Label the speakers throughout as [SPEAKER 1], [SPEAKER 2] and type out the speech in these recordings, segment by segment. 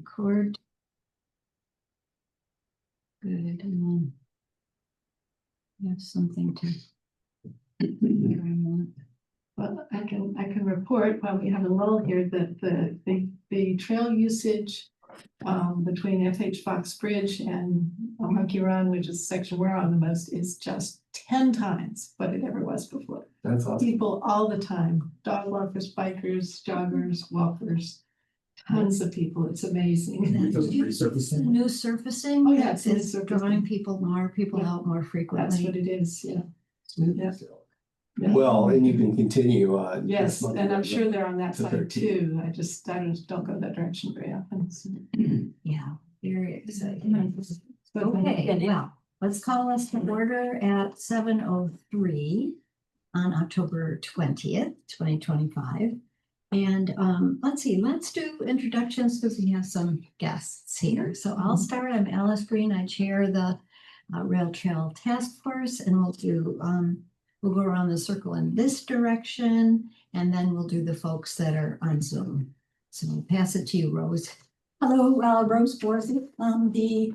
[SPEAKER 1] record. Good, and then we have something to.
[SPEAKER 2] Well, I can report while we have a lull here that the trail usage between FH Fox Bridge and Monkey Run, which is the section we're on the most, is just 10 times what it ever was before.
[SPEAKER 3] That's awesome.
[SPEAKER 2] People all the time, dog walkers, bikers, joggers, walkers, tons of people. It's amazing.
[SPEAKER 3] Resurfacing?
[SPEAKER 1] New surfacing.
[SPEAKER 2] Oh, yeah, it's new
[SPEAKER 1] It's
[SPEAKER 2] surfacing.
[SPEAKER 1] drawing people
[SPEAKER 2] Yeah.
[SPEAKER 1] out more frequently.
[SPEAKER 2] That's what it is, yeah. Yeah. Yeah.
[SPEAKER 3] Well, and you can continue on.
[SPEAKER 2] Yes,
[SPEAKER 3] this month,
[SPEAKER 2] and I'm sure they're on that
[SPEAKER 3] to
[SPEAKER 2] side
[SPEAKER 3] 13.
[SPEAKER 2] too. I don't go that direction very often. So.
[SPEAKER 1] Yeah, very exciting. Okay, well, let's call us to order at 7:03 on October 20th, 2025. And let's see, let's do introductions because we have some guests here. So I'll start. I'm Alice Green. I chair the Rail Trail Task Force, and we'll go around the circle in this direction, and then we'll do the folks that are on Zoom. So I'll pass it to you, Rose.
[SPEAKER 4] Hello, Rose Borthwick. I'm the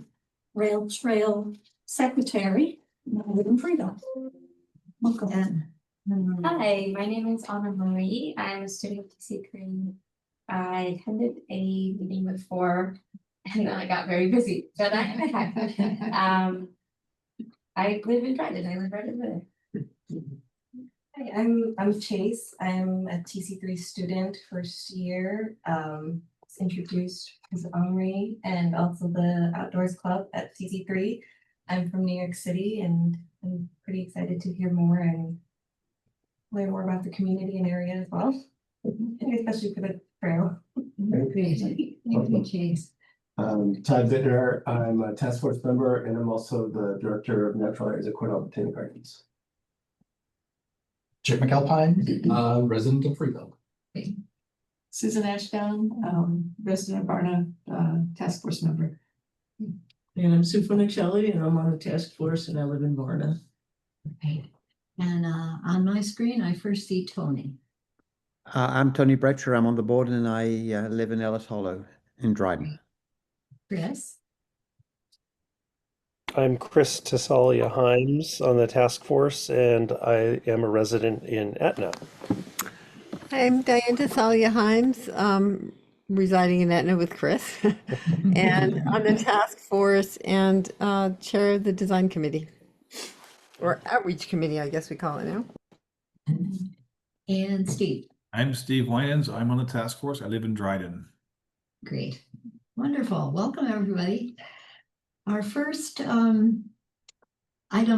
[SPEAKER 4] Rail Trail Secretary. I live in Freedom. Welcome.
[SPEAKER 1] And
[SPEAKER 5] Hi, my name is Anna Marie. I'm a student at TC3. I attended a meeting before and then I got very busy. But I live in Dryden. I live right in there.
[SPEAKER 6] Hi, I'm Chase. I'm a TC3 student, first year. Was introduced as Omri and also the Outdoors Club at TC3. I'm from New York City and I'm pretty excited to hear more and learn more about the community and area as well, especially for the trail.
[SPEAKER 1] great. Thank you, Chase.
[SPEAKER 3] Todd Bittner, I'm a task force member and I'm also the director of natural areas at Cornell Botanic Gardens.
[SPEAKER 7] Chip McAlpine, resident of Freeville.
[SPEAKER 2] Susan Ashdown, resident of Varna, task force member.
[SPEAKER 8] And I'm Sue Funicelli, and I'm on the task force, and I live in Varna.
[SPEAKER 1] Great. And on my screen, I first see Tony.
[SPEAKER 9] I'm Tony Bretcher. I'm on the board and I live in Ellis Hollow in Dryden.
[SPEAKER 1] Chris.
[SPEAKER 10] I'm Chris Tesalia Himes on the task force, and I am a resident in Etna.
[SPEAKER 11] I'm Diane Tesalia Himes, residing in Etna with Chris, and on the task force and chair of the design committee, or outreach committee, I guess we call it now.
[SPEAKER 1] And Steve.
[SPEAKER 12] I'm Steve Wyans. I'm on the task force. I live in Dryden.
[SPEAKER 1] Great. Wonderful. Welcome, everybody. Our first item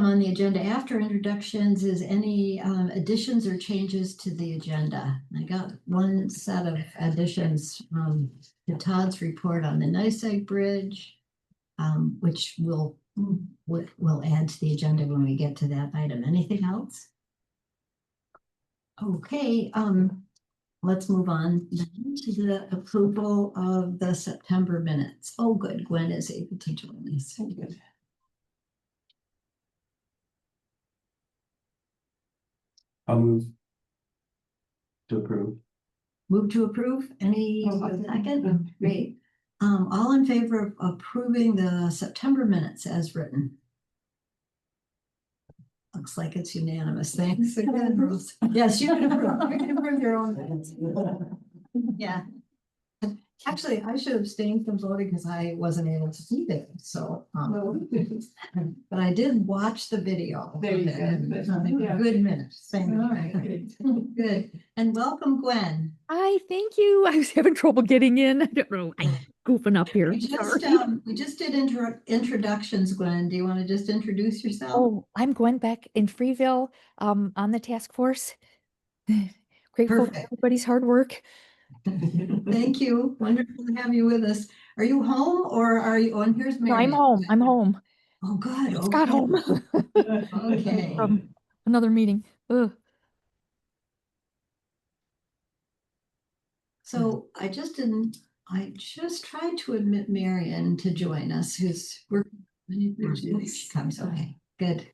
[SPEAKER 1] on the agenda after introductions is any additions or changes to the agenda. I got one set of additions to Todd's report on the NYSEG Bridge, which we'll add to the agenda when we get to that item. Anything else? Okay, let's move on to the approval of the September minutes. Oh, good. Gwen is able to join us.
[SPEAKER 2] Good.
[SPEAKER 3] I'll move to approve.
[SPEAKER 1] Move to approve. Any second? Great. All in favor of approving the September minutes as written? Looks like it's unanimous. Thanks again, Rose. Yes, you can approve. You can approve your own minutes. Yeah. Actually, I should abstain from voting because I wasn't able to see it. So, but I did watch the video.
[SPEAKER 2] There you go. Yeah.
[SPEAKER 1] Good minutes. Thank
[SPEAKER 2] All
[SPEAKER 1] you.
[SPEAKER 2] right.
[SPEAKER 1] Good. And welcome, Gwen.
[SPEAKER 13] Hi, thank you. I was having trouble getting in. I don't know. I'm goofing up here.
[SPEAKER 1] We just did introductions, Gwen. Do you want to just introduce yourself?
[SPEAKER 13] Oh, I'm Gwen Beck in Freeville, on the task force. Grateful for everybody's hard work.
[SPEAKER 1] Thank you. Wonderful to have you with us. Are you home or are you on? Here's Mary.
[SPEAKER 13] I'm home. I'm home.
[SPEAKER 1] Oh, good.
[SPEAKER 13] Just got home.
[SPEAKER 1] Okay.
[SPEAKER 13] From another meeting. Ugh.
[SPEAKER 1] So I just tried to admit Marion to join us, who's working. She comes. Okay, good.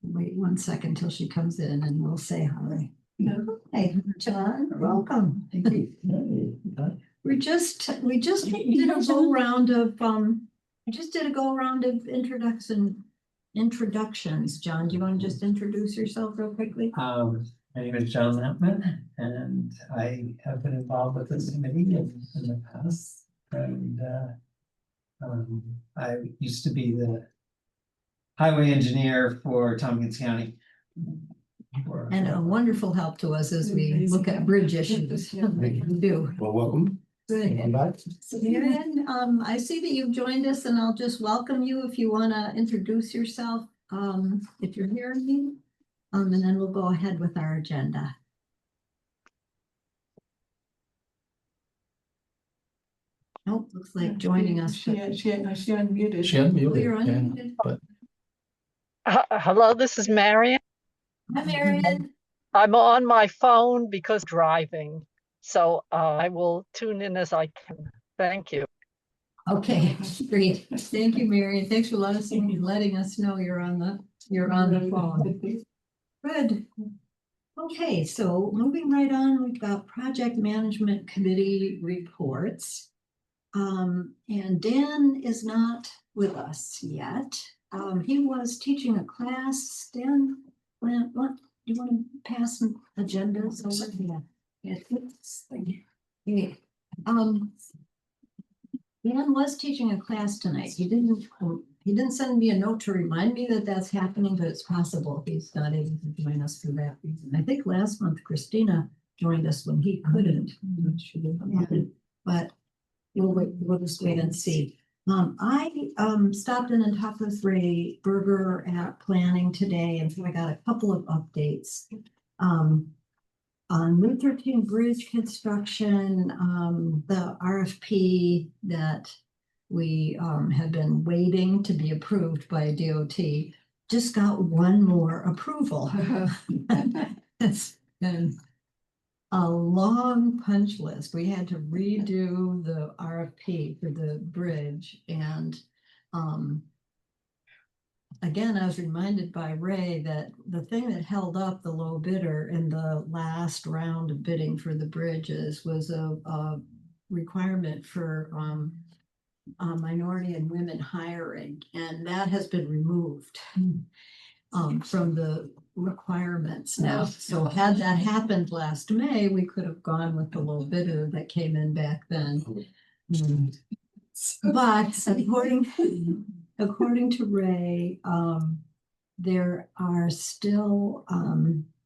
[SPEAKER 1] Wait 1 second till she comes in and we'll say hi. Hey, John, welcome.
[SPEAKER 3] Thank you.
[SPEAKER 1] We just did a go round of, introductions. John, do you want to just introduce yourself real quickly?
[SPEAKER 14] My name is John Lampman, and I have been involved with this committee in the past. And I used to be the highway engineer for Tompkins County.
[SPEAKER 1] And a wonderful help to us as we look at bridge issues. We do.
[SPEAKER 3] Well, welcome.
[SPEAKER 1] Good.
[SPEAKER 3] Welcome back.
[SPEAKER 1] David, I see that you've joined us and I'll just welcome you if you want to introduce yourself, if you're hearing me. And then we'll go ahead with our agenda. Oh, looks like joining us.
[SPEAKER 2] She unmuted.
[SPEAKER 7] She unmuted.
[SPEAKER 1] Oh, you're
[SPEAKER 7] yeah,
[SPEAKER 1] unmuted.
[SPEAKER 7] but
[SPEAKER 15] Hello, this is Marion.
[SPEAKER 1] Hi, Marion.
[SPEAKER 15] I'm on my phone because driving, so I will tune in as I can. Thank you.
[SPEAKER 1] Okay, great. Thank you, Marion. Thanks for letting us know you're on the phone. Good. Okay, so moving right on, we've got project management committee reports. And Dan is not with us yet. He was teaching a class. Dan, what do you want to pass some agendas over? Yeah. Yeah. Dan was teaching a class tonight. He didn't send me a note to remind me that that's happening, but it's possible he's not able to join us for that reason. I think last month Christina joined us when he couldn't. But we'll just wait and see. I stopped in and talked with Ray Berger at planning today, and so I got a couple of updates. On Route 13 bridge construction, the RFP that we had been waiting to be approved by DOT just got one more approval. It's been a long punch list. We had to redo the RFP for the bridge, and again, I was reminded by Ray that the thing that held up the low bidder in the last round of bidding for the bridges was a requirement for minority and women hiring, and that has been removed from the requirements now. So had that happened last May, we could have gone with the low bidder that came in back then. But according to Ray, there are still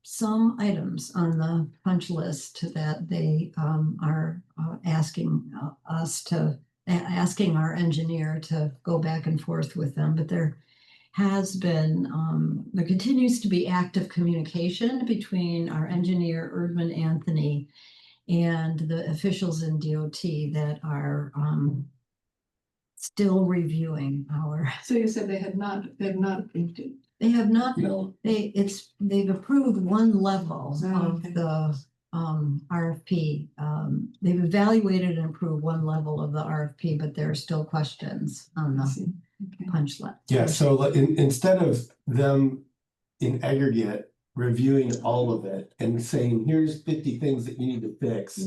[SPEAKER 1] some items on the punch list that they are asking asking our engineer to go back and forth with them. But there continues to be active communication between our engineer, Erdman Anthony, and the officials in DOT that are still reviewing our.
[SPEAKER 2] So you said they've not approved it.
[SPEAKER 1] They have not.
[SPEAKER 2] No.
[SPEAKER 1] They've approved one level of the RFP. They've evaluated and approved one level of the RFP, but there are still questions on the punch list.
[SPEAKER 3] Yeah, so instead of them in aggregate reviewing all of it and saying, here's 50 things that you need to fix,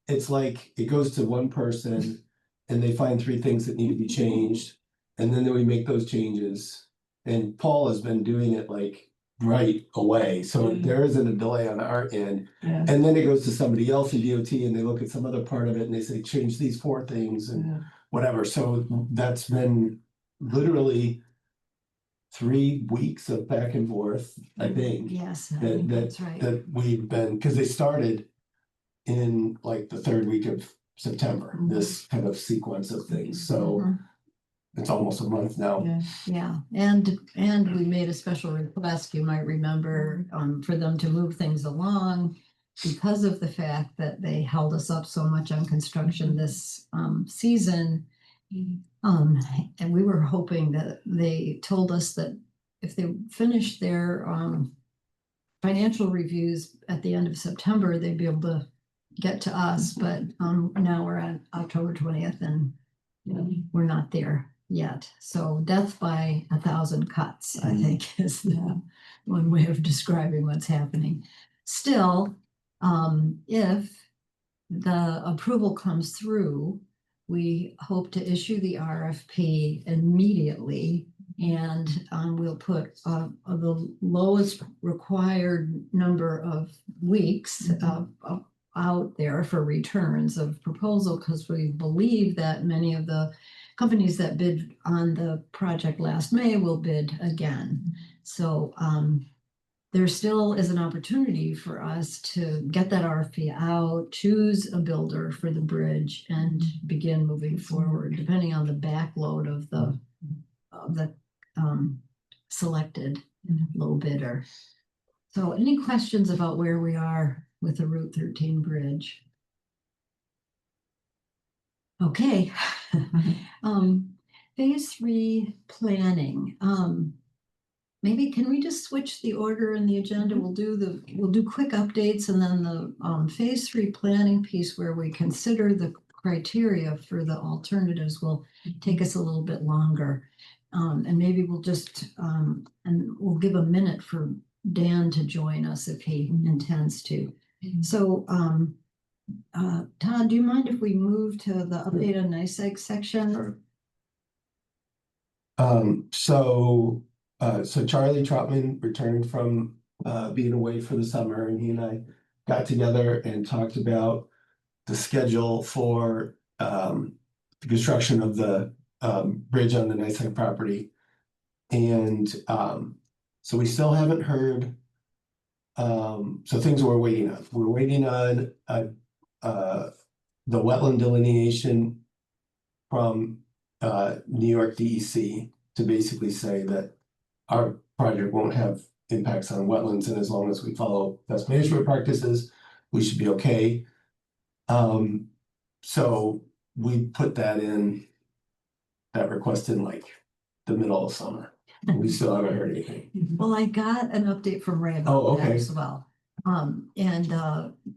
[SPEAKER 3] it's like it goes to one person and they find 3 things that need to be changed, and then we make those changes. And Paul has been doing it like right away, so there isn't a delay on our end. And then it goes to somebody else in DOT and they look at some other part of it and they say, change these 4 things and whatever. So that's been literally 3 weeks of back and forth, I think.
[SPEAKER 1] Yes, I think that's right.
[SPEAKER 3] That we've been, because they started in like the 3rd week of September, this kind of sequence of things. So it's almost a month now.
[SPEAKER 1] Yeah, and we made a special request, you might remember, for them to move things along because of the fact that they held us up so much on construction this season. And we were hoping that they told us that if they finished their financial reviews at the end of September, they'd be able to get to us. But now we're at October 20th and we're not there yet. So death by 1,000 cuts, I think, is the one way of describing what's happening. still, if the approval comes through, we hope to issue the RFP immediately. And we'll put the lowest required number of weeks out there for returns of proposal, because we believe that many of the companies that bid on the project last May will bid again. So there still is an opportunity for us to get that RFP out, choose a builder for the bridge, and begin moving forward, depending on the backload of the selected low bidder. So any questions about where we are with the Route 13 bridge? Okay. Phase 3 planning. Maybe can we just switch the order in the agenda? We'll do quick updates, and then the phase 3 planning piece where we consider the criteria for the alternatives will take us a little bit longer. And maybe we'll just and we'll give a minute for Dan to join us if he intends to. So Todd, do you mind if we move to the update on NYSEG section?
[SPEAKER 3] So Charlie Trotman returned from being away for the summer, and he and I got together and talked about the schedule for the construction of the bridge on the NYSEG property. And so we still haven't heard, so things we're waiting on. We're waiting on the wetland delineation from New York DEC to basically say that our project won't have impacts on wetlands, and as long as we follow best management practices, we should be okay. So we put that request in like the middle of summer. We still haven't heard anything.
[SPEAKER 1] Well, I got an update from Ray about that as well. And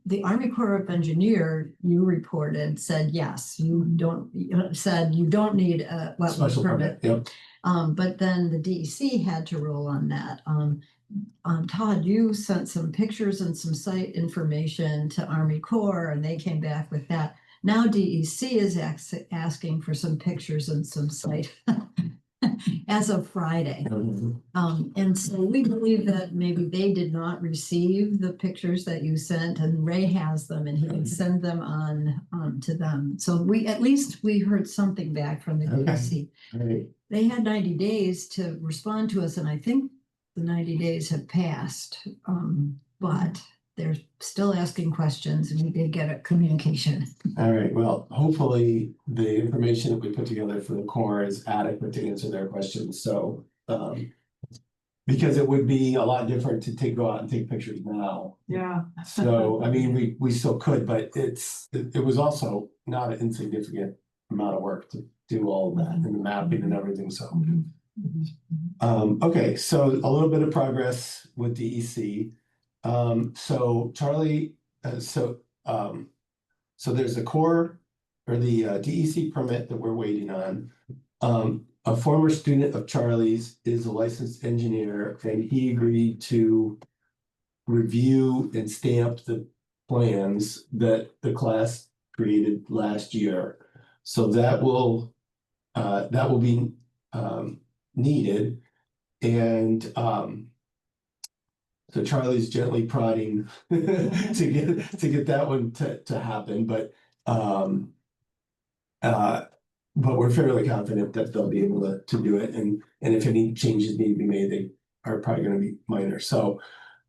[SPEAKER 1] the Army Corps of Engineer, you reported, said yes, you don't need a wetland
[SPEAKER 3] Special permit. Yep.
[SPEAKER 1] But then the DEC had to rule on that. Todd, you sent some pictures and some site information to Army Corps, and they came back with that. Now DEC is asking for some pictures and some site as of Friday. And so we believe that maybe they did not receive the pictures that you sent, and Ray has them and he can send them on to them. So we heard something back from the DEC.
[SPEAKER 3] Right.
[SPEAKER 1] They had 90 days to respond to us, and I think the 90 days have passed, but they're still asking questions, and we did get a communication.
[SPEAKER 3] All right, well, hopefully the information that we put together for the Corps is adequate to answer their questions. So, because it would be a lot different to go out and take pictures now.
[SPEAKER 2] Yeah.
[SPEAKER 3] So, I mean, we still could, but it was also not an insignificant amount of work to do all of that and the mapping and everything, so. Okay, so a little bit of progress with DEC. So Charlie, so there's the Corps or the DEC permit that we're waiting on. A former student of Charlie's is a licensed engineer, and he agreed to review and stamp the plans that the class created last year. So that will be needed, and so Charlie's gently prodding to get that one to happen, but we're fairly confident that they'll be able to do it, and if any changes need to be made, they are probably going to be minor. So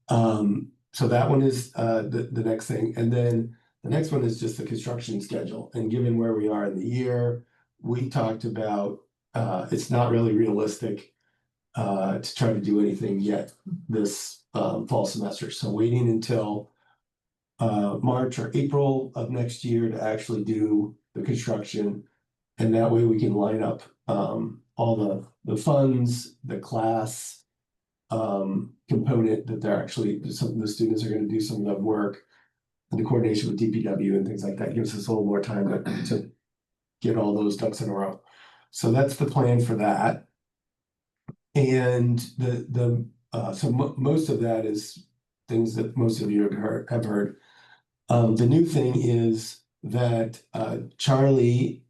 [SPEAKER 3] so that one is the next thing, and then the next one is just the construction schedule. And given where we are in the year, we talked about it's not really realistic to try to do anything yet this fall semester. So waiting until March or April of next year to actually do the construction. And that way we can line up all the funds, the class component that they're actually, some of the students are going to do some of the work, and the coordination with DPW and things like that gives us a little more time to get all those ducks in a row. So that's the plan for that. And most of that is things that most of you have heard. The new thing is that Charlie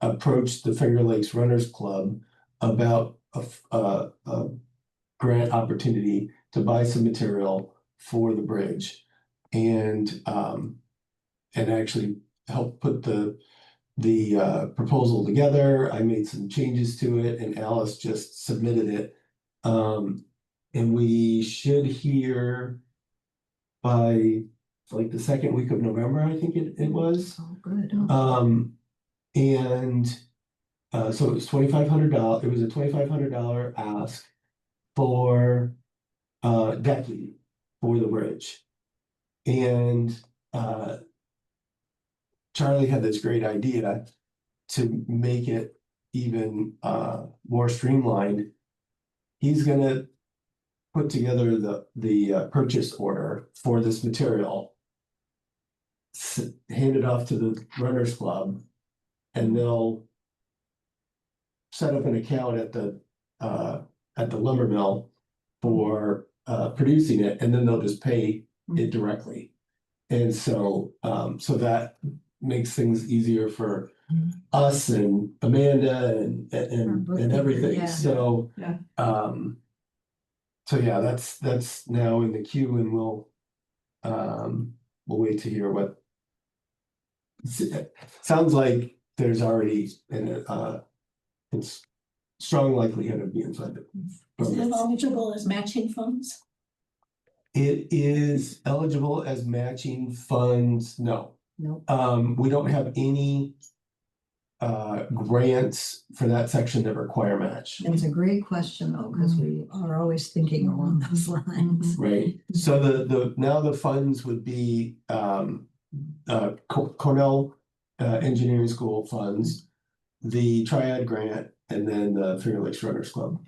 [SPEAKER 3] approached the Finger Lakes Runners Club about a grant opportunity to buy some material for the bridge, and actually help put the proposal together. I made some changes to it, and Alice just submitted it. And we should hear by like the second week of November, I think it was.
[SPEAKER 1] Oh, good.
[SPEAKER 3] So it was $2,500. It was a $2,500 ask for decking for the bridge. And Charlie had this great idea to make it even more streamlined. He's gonna put together the purchase order for this material, hand it off to the Runners Club, and they'll set up an account at the lumber mill for producing it, and then they'll just pay it directly. And so that makes things easier for us and Amanda and everything.
[SPEAKER 1] Yeah.
[SPEAKER 3] So
[SPEAKER 2] Yeah.
[SPEAKER 3] So yeah, that's now in the queue, and we'll wait to hear what. Sounds like there's already it's strong likelihood of being funded.
[SPEAKER 4] Is it eligible as matching funds?
[SPEAKER 3] It is eligible as matching funds. No.
[SPEAKER 1] Nope.
[SPEAKER 3] We don't have any grants for that section that require match.
[SPEAKER 1] It's a great question though, because we are always thinking along those lines.
[SPEAKER 3] Right. So the now the funds would be Cornell Engineering School funds, the Triad grant, and then the Finger Lakes Runners Club.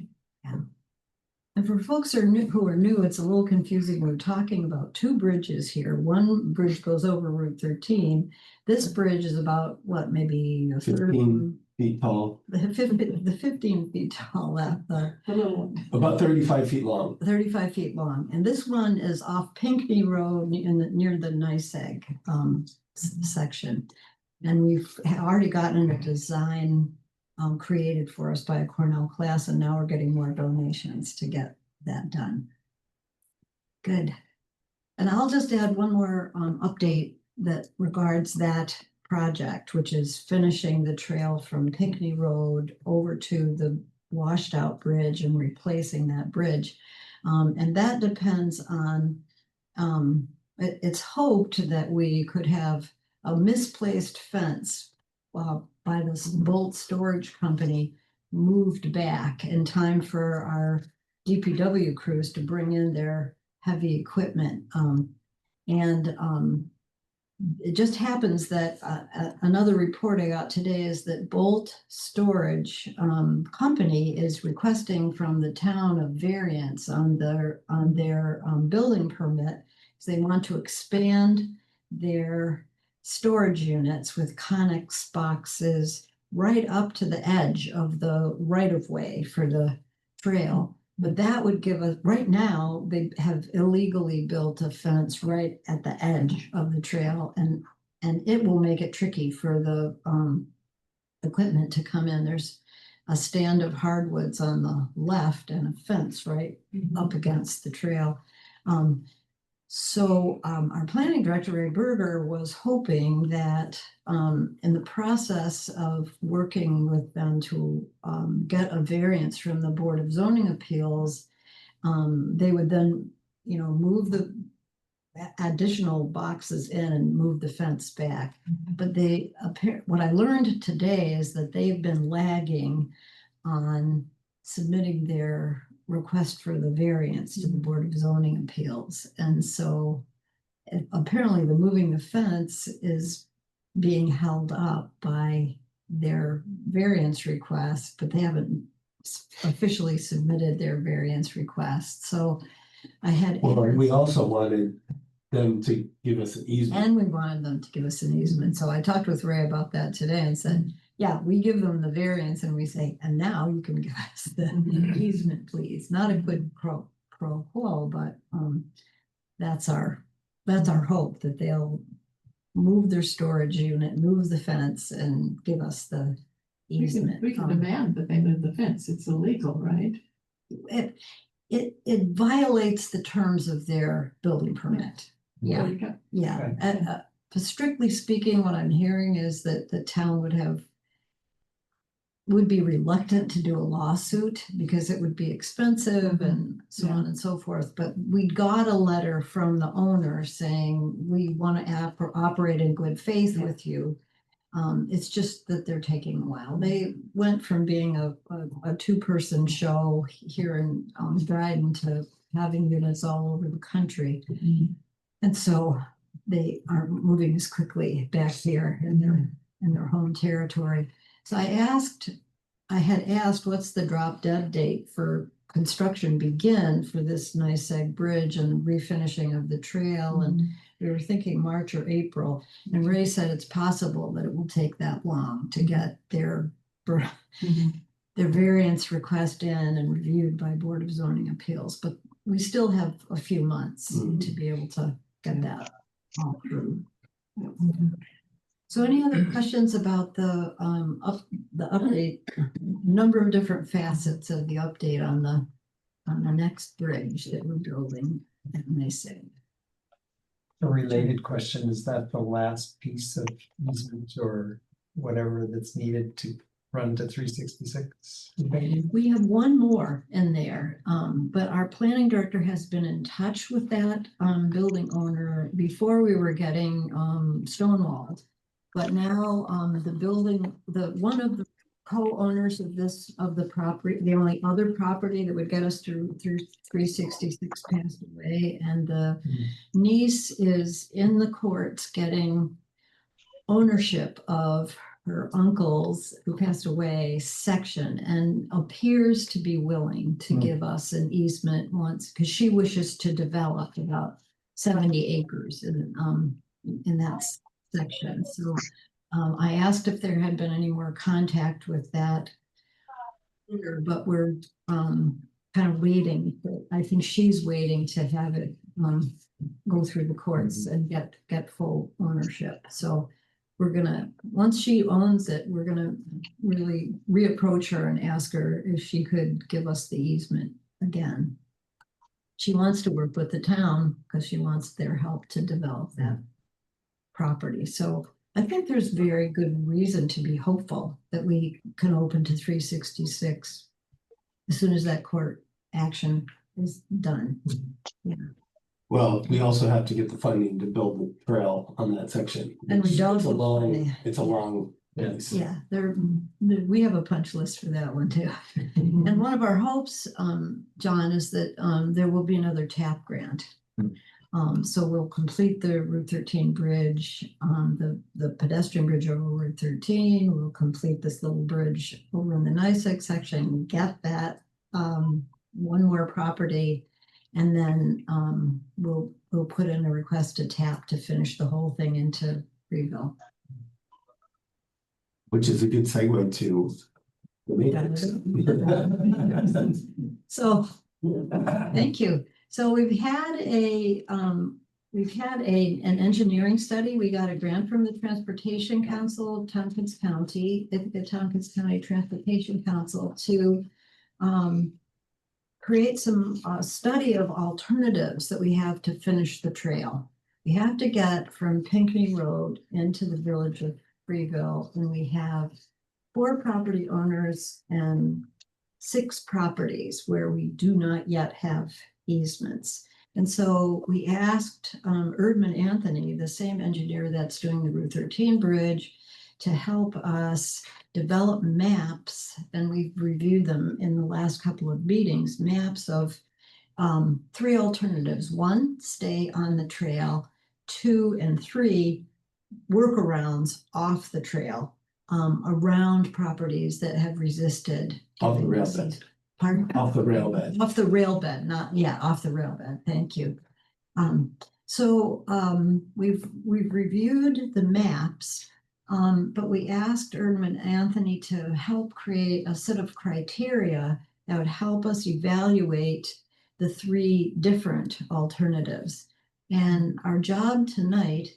[SPEAKER 1] And for folks who are new, it's a little confusing. We're talking about two bridges here. One bridge goes over Route 13. This bridge is about what, maybe a
[SPEAKER 3] 15 feet tall.
[SPEAKER 1] The 15 feet tall, the
[SPEAKER 3] About 35 feet long.
[SPEAKER 1] 35 feet long. And this one is off Pinckney Road near the NYSEG section. And we've already gotten a design created for us by a Cornell class, and now we're getting more donations to get that done. Good. And I'll just add one more update that regards that project, which is finishing the trail from Pinckney Road over to the washed out bridge and replacing that bridge. And that depends on, it's hoped that we could have a misplaced fence by this Bolt Storage Company moved back in time for our DPW crews to bring in their heavy equipment. It just happens that another report I got today is that Bolt Storage Company is requesting from the town a variance on their building permit, because they want to expand their storage units with Conex boxes right up to the edge of the right-of-way for the trail. But that would give us, right now, they have illegally built a fence right at the edge of the trail, and it will make it tricky for the equipment to come in. There's a stand of hardwoods on the left and a fence right up against the trail. So our planning director, Ray Berger, was hoping that in the process of working with them to get a variance from the Board of Zoning Appeals, they would then, move the additional boxes in and move the fence back. But what I learned today is that they've been lagging on submitting their request for the variance to the Board of Zoning Appeals. And so apparently the moving the fence is being held up by their variance request, but they haven't officially submitted their variance request. So I had.
[SPEAKER 3] Well, we also wanted them to give us an easement.
[SPEAKER 1] And we wanted them to give us an easement. So I talked with Ray about that today and said, yeah, we give them the variance and we say, and now you can give us the easement, please. Not a good pro pro quo, but that's our hope, that they'll move their storage unit, move the fence, and give us the easement.
[SPEAKER 2] We can demand that they move the fence. It's illegal, right?
[SPEAKER 1] It violates the terms of their building permit. Yeah,
[SPEAKER 2] There you go.
[SPEAKER 1] yeah.
[SPEAKER 14] Okay.
[SPEAKER 1] And strictly speaking, what I'm hearing is that the town would be reluctant to do a lawsuit because it would be expensive and so on and so forth. But we got a letter from the owner saying, we want to operate in good faith with you. It's just that they're taking a while. They went from being a two-person show here in Dryden to having units all over the country. And so they are moving as quickly back here in their home territory. So I had asked, what's the drop dead date for construction begin for this NYSEG bridge and refinishing of the trail? And we were thinking March or April. And Ray said it's possible that it will take that long to get their variance request in and reviewed by Board of Zoning Appeals. But we still have a few months to be able to get that all through. So any other questions about the update, number of different facets of the update on the next bridge that we're building at NYSEG?
[SPEAKER 14] A related question, is that the last piece of easement or whatever that's needed to run to 366?
[SPEAKER 1] We have one more in there, but our planning director has been in touch with that building owner before we were getting stonewalled. But now one of the co-owners of the property, the only other property that would get us through 366 passed away, and the niece is in the courts getting ownership of her uncle's, who passed away, section, and appears to be willing to give us an easement once, because she wishes to develop about 70 acres in that section. So I asked if there had been any more contact with that, but we're kind of waiting. I think she's waiting to have it go through the courts and get full ownership. So we're gonna, once she owns it, we're gonna really reapproach her and ask her if she could give us the easement again. She wants to work with the town because she wants their help to develop that property. So I think there's very good reason to be hopeful that we can open to 366 as soon as that court action is done. Yeah.
[SPEAKER 3] Well, we also have to get the funding to build the trail on that section.
[SPEAKER 1] And we don't.
[SPEAKER 3] It's a long piece.
[SPEAKER 1] Yeah, we have a punch list for that one too. And one of our hopes, John, is that there will be another TAP grant. So we'll complete the Route 13 bridge, the pedestrian bridge over Route 13. We'll complete this little bridge over in the NYSEG section, get that one more property, and then we'll put in a request to TAP to finish the whole thing into Freeville.
[SPEAKER 3] Which is a good segue to the maintenance.
[SPEAKER 1] So, thank you. So we've had an engineering study. We got a grant from the Transportation Council of Tompkins County, the Tompkins County Transportation Council, to create some study of alternatives that we have to finish the trail. We have to get from Pinckney Road into the village of Freeville, and we have 4 property owners and 6 properties where we do not yet have easements. And so we asked Erdman Anthony, the same engineer that's doing the Route 13 bridge, to help us develop maps, and we've reviewed them in the last couple of meetings, maps of 3 alternatives. 1, stay on the trail. 2 and 3, workarounds off the trail, around properties that have resisted.
[SPEAKER 3] Off the rail bed.
[SPEAKER 1] Pardon?
[SPEAKER 3] Off the rail bed.
[SPEAKER 1] Off the rail bed, off the rail bed. Thank you. So we've reviewed the maps, but we asked Erdman Anthony to help create a set of criteria that would help us evaluate the three different alternatives. And our job tonight,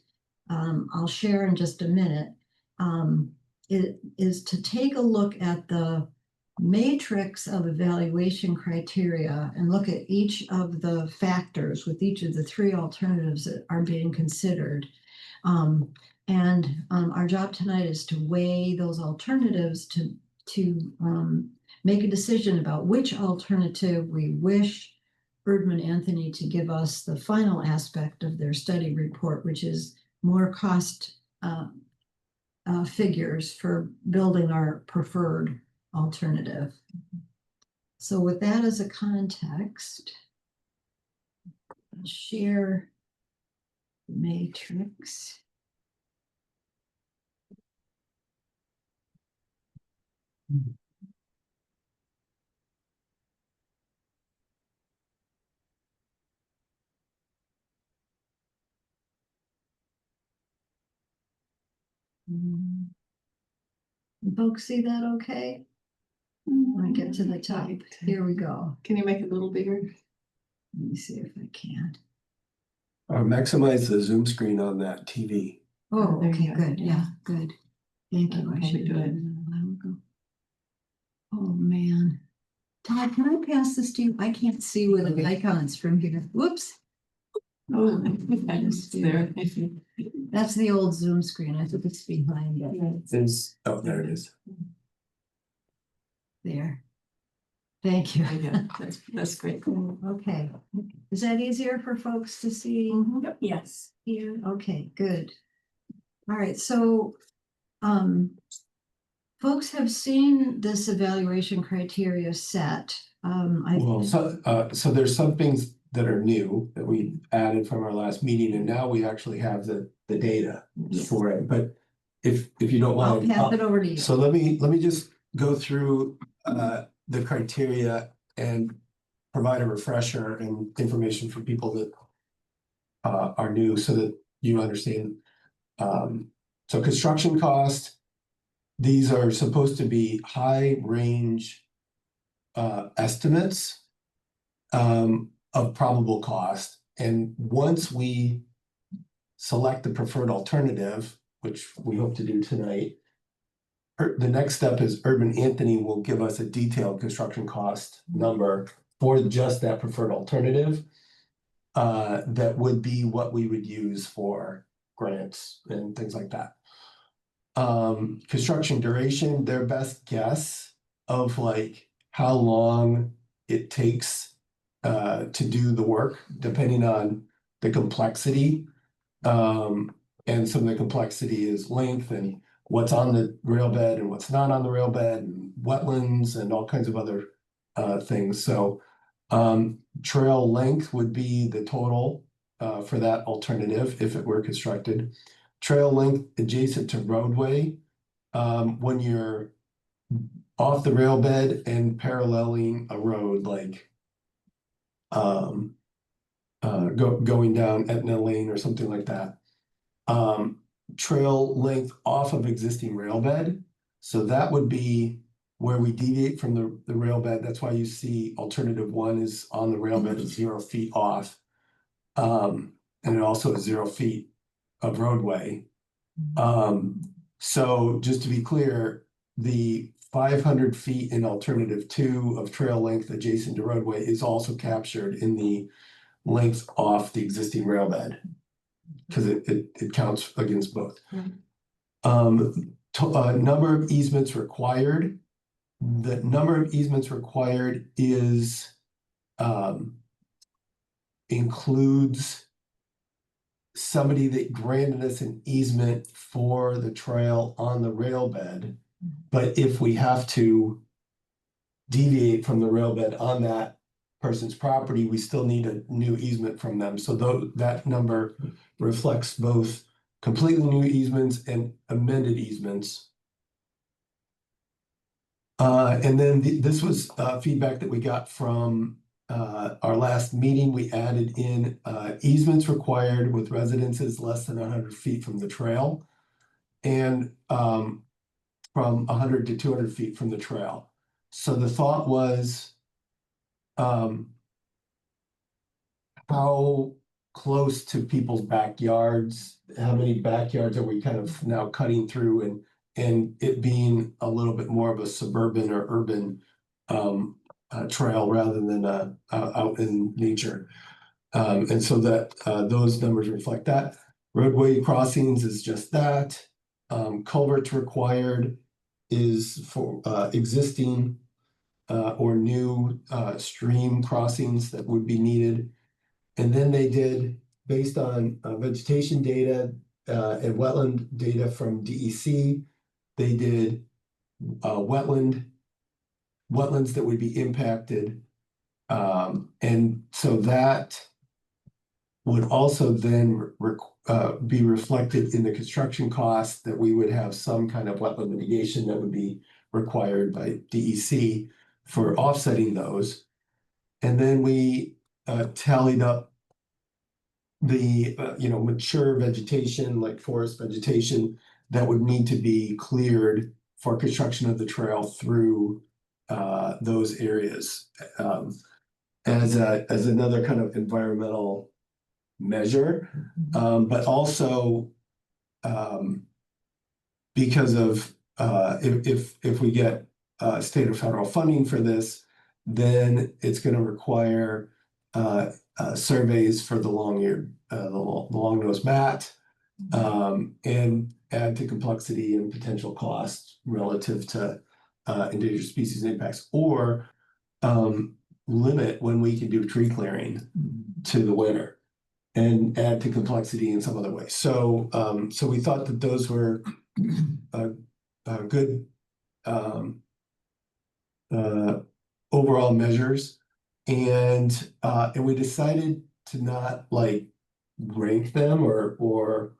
[SPEAKER 1] I'll share in just a minute, it is to take a look at the matrix of evaluation criteria and look at each of the factors with each of the three alternatives that are being considered. Our job tonight is to weigh those alternatives to make a decision about which alternative we wish Erdman Anthony to give us the final aspect of their study report, which is more cost figures for building our preferred alternative. So with that as a context, I'll share the matrix. Folks see that okay? When I get to the top, here we go.
[SPEAKER 2] Can you make it a little bigger?
[SPEAKER 1] Let me see if I can.
[SPEAKER 3] Maximize the zoom screen on that TV.
[SPEAKER 1] Oh,
[SPEAKER 2] there you
[SPEAKER 1] okay,
[SPEAKER 2] go.
[SPEAKER 1] good, yeah, good. Thank you. I
[SPEAKER 2] Probably
[SPEAKER 1] should
[SPEAKER 2] do
[SPEAKER 1] do it
[SPEAKER 2] it.
[SPEAKER 1] a while ago. Oh, man. Todd, can I pass this to you? I can't see where the icons from here. Whoops.
[SPEAKER 2] Oh, I just there.
[SPEAKER 1] That's the old Zoom screen. I think it's behind it.
[SPEAKER 3] Oh, there it is.
[SPEAKER 1] There. Thank you.
[SPEAKER 2] Yeah, that's great.
[SPEAKER 1] Okay. Is that easier for folks to see?
[SPEAKER 4] Yes.
[SPEAKER 1] Here, okay, good. All right, so folks have seen this evaluation criteria set.
[SPEAKER 3] Well, so there's some things that are new that we added from our last meeting, and now we actually have the data for it. But if you don't
[SPEAKER 1] I'll
[SPEAKER 3] mind,
[SPEAKER 1] pass it over to you.
[SPEAKER 3] so let me just go through the criteria and provide a refresher and information for people that are new so that you understand. So construction cost, these are supposed to be high range estimates of probable cost. And once we select the preferred alternative, which we hope to do tonight, the next step is Erdman Anthony will give us a detailed construction cost number for just that preferred alternative. That would be what we would use for grants and things like that. Construction duration, their best guess of like how long it takes to do the work, depending on the complexity. And some of the complexity is length and what's on the rail bed and what's not on the rail bed, and wetlands and all kinds of other things. So trail length would be the total for that alternative if it were constructed. Trail length adjacent to roadway, when you're off the rail bed and paralleling a road, like going down Etna Lane or something like that. Trail length off of existing rail bed. So that would be where we deviate from the rail bed. That's why you see alternative one is on the rail bed, 0 feet off. And it also is 0 feet of roadway. So just to be clear, the 500 feet in alternative 2 of trail length adjacent to roadway is also captured in the length off the existing rail bed, because it counts against both. Number of easements required. The number of easements required is includes somebody that granted us an easement for the trail on the rail bed. But if we have to deviate from the rail bed on that person's property, we still need a new easement from them. So that number reflects both completely new easements and amended easements. And then this was feedback that we got from our last meeting. We added in easements required with residences less than 100 feet from the trail, and from 100 to 200 feet from the trail. So the thought was, how close to people's backyards, how many backyards are we kind of now cutting through, and it being a little bit more of a suburban or urban trail rather than out in nature. And so that those numbers reflect that. Roadway crossings is just that. Culverts required is for existing or new stream crossings that would be needed. And then they did, based on vegetation data and wetland data from DEC, they did wetlands that would be impacted. And so that would also then be reflected in the construction costs, that we would have some kind of wetland mitigation that would be required by DEC for offsetting those. And then we tallied up the mature vegetation, like forest vegetation, that would need to be cleared for construction of the trail through those areas as another kind of environmental measure, but also because of if we get state or federal funding for this, then it's going to require surveys for the long-eared, the long-nosed bat, and add to complexity and potential cost relative to endangered species impacts, or limit when we can do tree clearing to the winter and add to complexity in some other way. So so we thought that those were good overall measures, and we decided to not like rank them or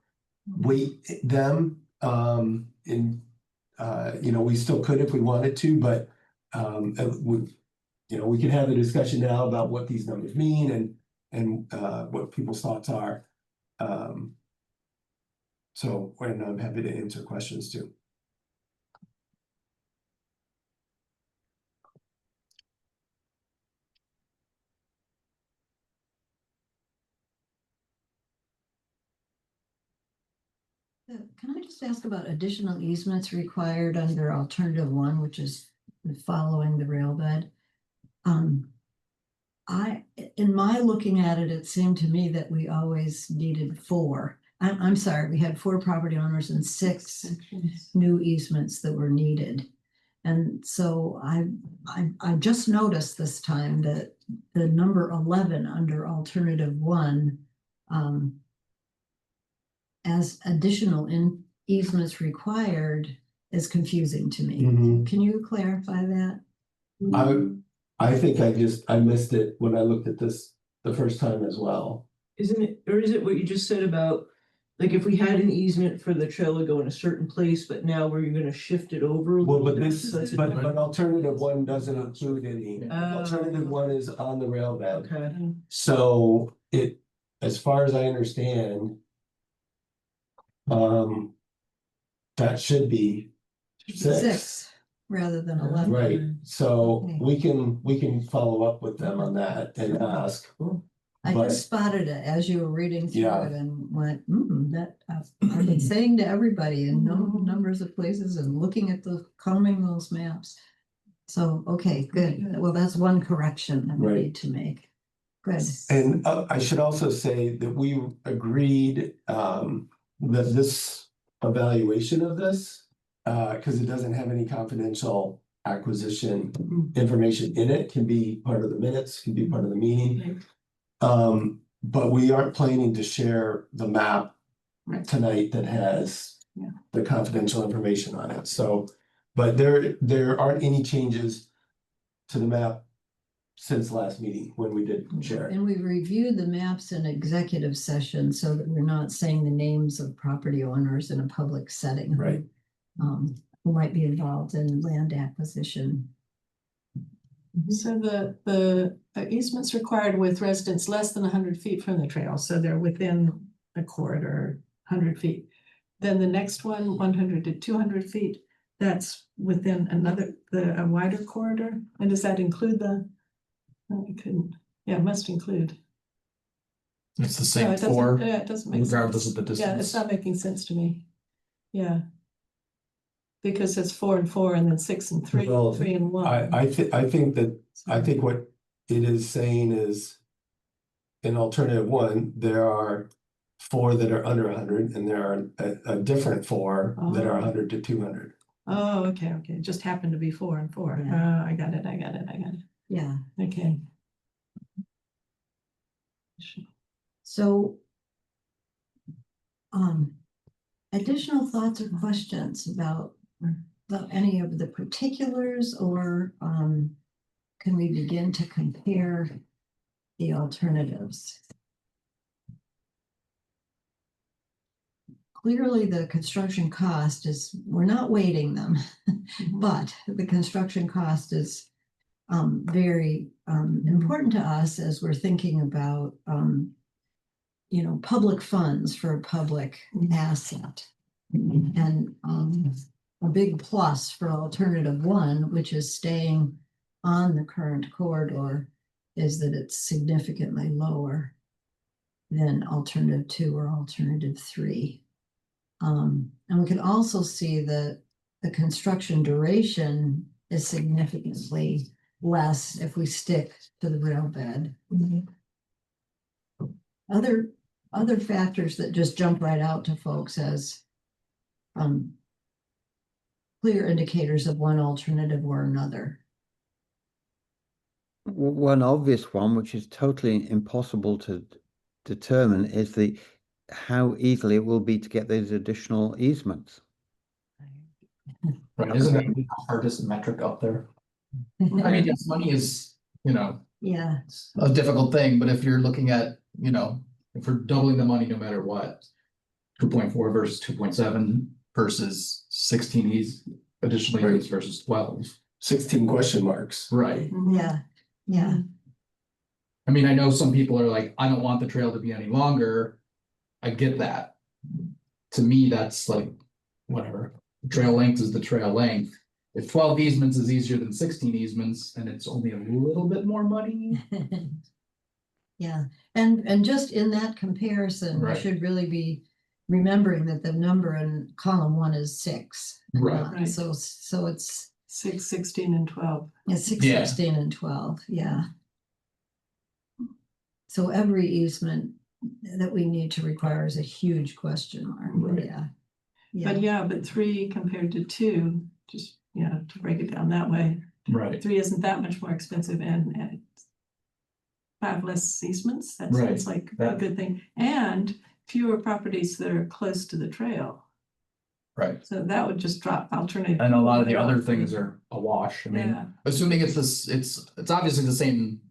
[SPEAKER 3] weight them. We still could if we wanted to, but we can have a discussion now about what these numbers mean and what people's thoughts are. And I'm happy to answer questions too.
[SPEAKER 1] Can I just ask about additional easements required under alternative 1, which is following the rail bed? In my looking at it, it seemed to me that we always needed 4. I'm sorry, we had 4 property owners and 6 new easements that were needed. And so I just noticed this time that the number 11 under alternative 1 as additional easements required is confusing to me. Can you clarify that?
[SPEAKER 3] I think I missed it when I looked at this the first time as well.
[SPEAKER 8] Isn't it, or is it what you just said about, like, if we had an easement for the trail to go in a certain place, but now we're gonna shift it over?
[SPEAKER 3] But alternative 1 doesn't include any. Alternative 1 is on the rail bed.
[SPEAKER 8] Okay.
[SPEAKER 3] So it, as far as I understand, that should be 6
[SPEAKER 1] rather than 11.
[SPEAKER 3] Right. So
[SPEAKER 1] Okay.
[SPEAKER 3] we can follow up with them on that and ask.
[SPEAKER 1] I
[SPEAKER 3] But-
[SPEAKER 1] just spotted it as you were reading through
[SPEAKER 3] Yeah.
[SPEAKER 1] it and went, that I've been saying to everybody in numbers of places and looking at combing those maps. So, okay, good. Well, that's one correction that we
[SPEAKER 3] Right.
[SPEAKER 1] need to make. Good.
[SPEAKER 3] And I should also say that we agreed that this evaluation of this, because it doesn't have any confidential acquisition information in it, can be part of the minutes, can be part of the meeting. But we aren't planning to share the map tonight that has the confidential information on it. So, but there aren't any changes to the map since last meeting when we did share it.
[SPEAKER 1] And we've reviewed the maps in executive session so that we're not saying the names of property owners in a public setting.
[SPEAKER 3] Right.
[SPEAKER 1] Who might be involved in land acquisition.
[SPEAKER 2] So the easements required with residents less than 100 feet from the trail, so they're within a corridor, 100 feet. Then the next one, 100 to 200 feet, that's within a wider corridor. And does that include it must include.
[SPEAKER 7] It's the
[SPEAKER 2] No,
[SPEAKER 7] same
[SPEAKER 2] it doesn't,
[SPEAKER 7] four,
[SPEAKER 2] yeah, it doesn't make sense.
[SPEAKER 7] regardless of the
[SPEAKER 2] Yeah, it's
[SPEAKER 7] distance.
[SPEAKER 2] not making sense to me. Yeah. Because it's 4 and 4 and then 6 and 3,
[SPEAKER 3] Well,
[SPEAKER 2] 3 and 1.
[SPEAKER 3] I think what it is saying is in alternative one, there are 4 that are under 100 and there are a different 4 that are 100 to 200.
[SPEAKER 2] Oh, okay, okay. It just happened to be 4 and 4.
[SPEAKER 1] Yeah.
[SPEAKER 2] I got it.
[SPEAKER 1] Yeah.
[SPEAKER 2] Okay.
[SPEAKER 1] So, additional thoughts or questions about any of the particulars, or can we begin to compare the alternatives? Clearly, the construction cost is, we're not weighting them, but the construction cost is very important to us as we're thinking about public funds for a public asset. And a big plus for alternative one, which is staying on the current corridor, is that it's significantly lower than alternative 2 or alternative 3. And we can also see that the construction duration is significantly less if we stick to the rail bed. Other factors that just jump right out to folks as clear indicators of one alternative or another.
[SPEAKER 9] One obvious one, which is totally impossible to determine, is how easily it will be to get those additional easements.
[SPEAKER 7] Right, isn't that the hardest metric up there? I mean, yes, money is,
[SPEAKER 1] Yeah.
[SPEAKER 7] a difficult thing, but if you're looking at, if we're doubling the money no matter what, 2.4 versus 2.7 versus 16 additional units versus 12.
[SPEAKER 3] 16 question marks.
[SPEAKER 7] Right.
[SPEAKER 1] Yeah. Yeah.
[SPEAKER 7] I mean, I know some people are like, I don't want the trail to be any longer. I get that. To me, that's like, whatever. Trail length is the trail length. If 12 easements is easier than 16 easements, and it's only a little bit more money.
[SPEAKER 1] Yeah, and just in that comparison, we
[SPEAKER 7] Right.
[SPEAKER 1] should really be remembering that the number in column 1 is 6.
[SPEAKER 7] Right.
[SPEAKER 2] Right.
[SPEAKER 1] So it's
[SPEAKER 2] 6, 16, and 12.
[SPEAKER 1] 6,
[SPEAKER 7] Yeah.
[SPEAKER 1] 16, and 12. Yeah. So every easement that we need to require is a huge question mark.
[SPEAKER 7] Right.
[SPEAKER 1] Yeah.
[SPEAKER 2] But 3 compared to 2, just to break it down that way,
[SPEAKER 7] Right.
[SPEAKER 2] 3 isn't that much more expensive and 5 less easements. That
[SPEAKER 7] Right.
[SPEAKER 2] sounds like a
[SPEAKER 7] That-
[SPEAKER 2] good thing, and fewer properties that are close to the trail.
[SPEAKER 7] Right.
[SPEAKER 2] So that would just drop alternative.
[SPEAKER 7] And a lot of the other things are a wash. I mean,
[SPEAKER 2] Yeah.
[SPEAKER 7] assuming it's this, it's obviously the same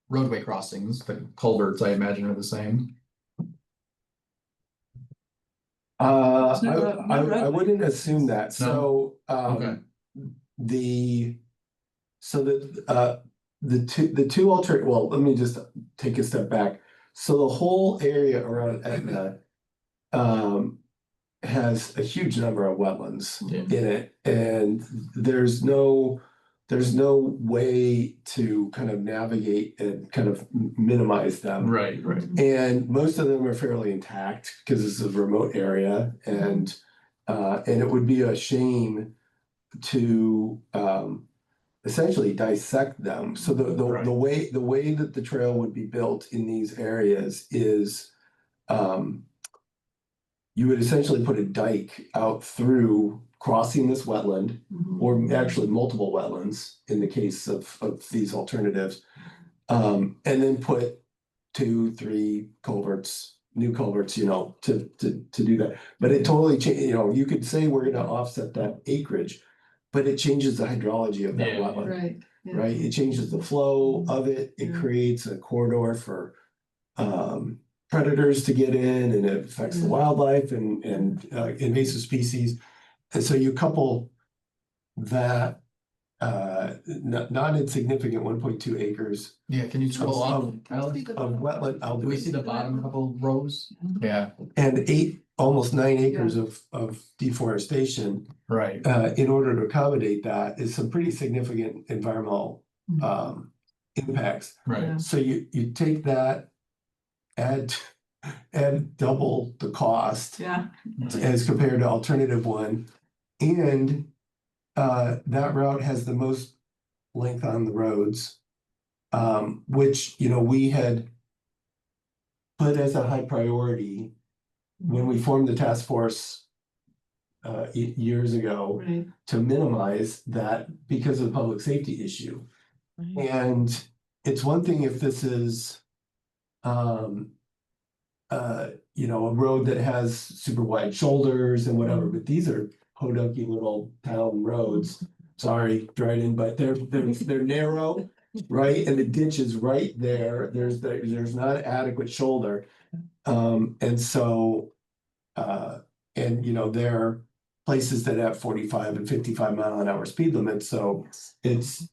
[SPEAKER 7] roadway crossings, the culverts, I imagine, are the same.
[SPEAKER 2] It's not road- not
[SPEAKER 3] I
[SPEAKER 2] roadway.
[SPEAKER 3] wouldn't assume that. So
[SPEAKER 7] Okay.
[SPEAKER 3] the two alternate, well, let me just take a step back. So the whole area around Etna has a huge number of wetlands in it, and there's no way to kind of navigate and kind of minimize them.
[SPEAKER 7] Right.
[SPEAKER 3] And most of them are fairly intact because it's a remote area, and it would be a shame to essentially dissect them. So the way that the trail would be built in these areas is you would essentially put a dike out through crossing this wetland, or actually multiple wetlands in the case of these alternatives, and then put 2, 3 culverts, new culverts, to do that. But it totally you could say we're going to offset that acreage, but it changes the hydrology of that
[SPEAKER 7] Yeah.
[SPEAKER 3] wetland.
[SPEAKER 2] Right. Yeah.
[SPEAKER 3] Right? It changes the flow of it. It
[SPEAKER 2] Yeah.
[SPEAKER 3] creates a corridor for predators to get in, and it affects the wildlife and invasive species. And so you couple that not insignificant 1.2 acres
[SPEAKER 7] Yeah, can you scroll up?
[SPEAKER 3] of wetland.
[SPEAKER 7] Do we see the bottom couple rows? Yeah.
[SPEAKER 3] And almost 9 acres of deforestation.
[SPEAKER 7] Right.
[SPEAKER 3] In order to accommodate that is some pretty significant environmental impacts.
[SPEAKER 7] Right.
[SPEAKER 3] So you take that, add and double the cost
[SPEAKER 2] Yeah.
[SPEAKER 3] as compared to alternative one. And that route has the most length on the roads, which, you know, we had put as a high priority when we formed the task force years ago
[SPEAKER 2] Right.
[SPEAKER 3] to minimize that because of the public safety issue. And it's one thing if this is, you know, a road that has super wide shoulders and whatever, but these are podunky little town roads. Sorry, Dryden, but they're narrow, right? And the ditch is right there. There's not adequate shoulder. And so, and you know, there are places that have 45 and 55 mile-an-hour speed limits. So it's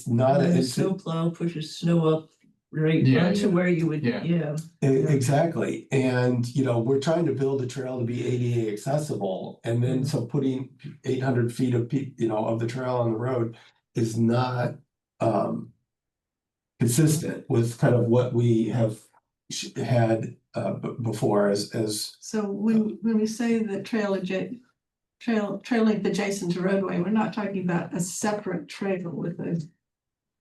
[SPEAKER 3] not
[SPEAKER 8] And
[SPEAKER 3] a.
[SPEAKER 8] the
[SPEAKER 3] it's a-
[SPEAKER 8] snowplow pushes snow up right
[SPEAKER 7] Yeah,
[SPEAKER 8] onto
[SPEAKER 7] yeah.
[SPEAKER 8] where you would,
[SPEAKER 7] Yeah.
[SPEAKER 8] yeah.
[SPEAKER 3] Exactly. And, you know, we're trying to build a trail to be ADA accessible. And then so putting 800 feet of, you know, of the trail on the road is not consistent with kind of what we have had before as.
[SPEAKER 2] So when we say the trail length adjacent to roadway, we're not talking about a separate trail with a.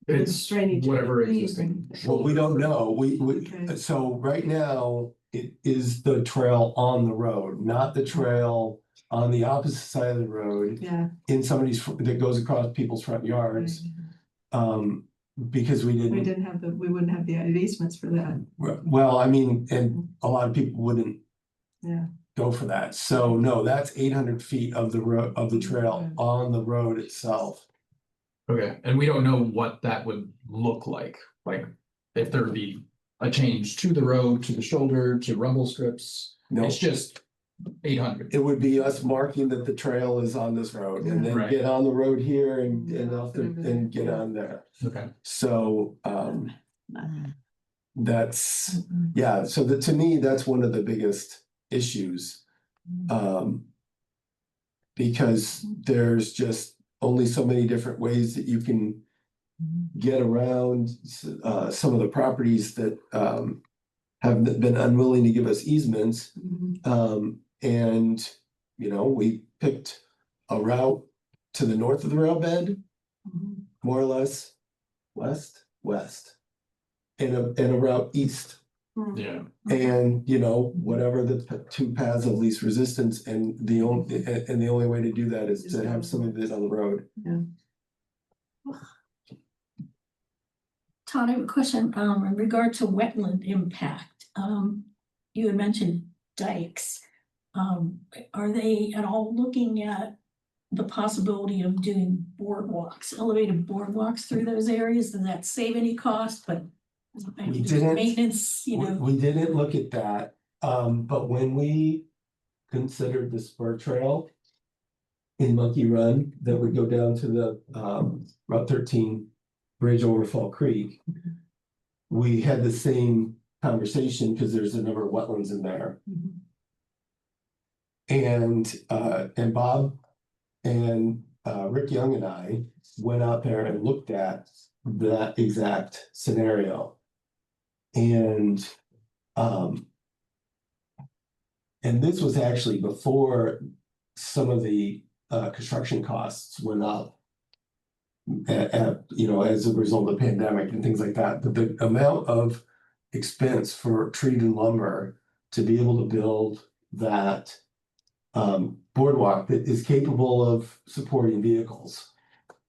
[SPEAKER 7] It's
[SPEAKER 2] drainage.
[SPEAKER 7] whatever existing.
[SPEAKER 3] Well, we don't know.
[SPEAKER 2] Okay.
[SPEAKER 3] So right now, it is the trail on the road, not the trail on the opposite side of the road
[SPEAKER 2] Yeah.
[SPEAKER 3] in somebody's, that goes across people's front yards. Because we
[SPEAKER 2] We
[SPEAKER 3] didn't,
[SPEAKER 2] didn't have we wouldn't have the easements for that.
[SPEAKER 3] well, I mean, and a lot of people wouldn't
[SPEAKER 2] Yeah.
[SPEAKER 3] go for that. So no, that's 800 feet of the road, of the trail on the road itself.
[SPEAKER 7] Okay, and we don't know what that would look like if there would be a change to the road, to the shoulder, to rumble strips.
[SPEAKER 3] No.
[SPEAKER 7] It's just 800.
[SPEAKER 3] It would be us marking that the trail is on this road and then
[SPEAKER 7] Right.
[SPEAKER 3] get on the road here and off the, and get on there.
[SPEAKER 7] Okay.
[SPEAKER 3] So, that's, yeah, so to me, that's one of the biggest issues. Because there's just only so many different ways that you can get around some of the properties that have been unwilling to give us easements. And, you know, we picked a route to the north of the rail bed, more or less west, and a route east.
[SPEAKER 7] Yeah.
[SPEAKER 3] And, you know, whatever the two paths of least resistance, and the only way to do that is to have some of it on the road.
[SPEAKER 2] Yeah.
[SPEAKER 4] Todd, I have a question, in regard to wetland impact. You had mentioned dikes. Are they at all looking at the possibility of doing boardwalks, elevated boardwalks through those areas? Does that save any cost, but
[SPEAKER 3] We didn't.
[SPEAKER 4] maintenance, you know?
[SPEAKER 3] We didn't look at that, but when we considered the spur trail in Monkey Run that would go down to the Route 13 bridge over Fall Creek, we had the same conversation because there's a number of wetlands in there. And Bob and Rick Young and I went out there and looked at that exact scenario. And this was actually before some of the construction costs went up you know, as a result of the pandemic and things like that. But the amount of expense for treated lumber to be able to build that boardwalk that is capable of supporting vehicles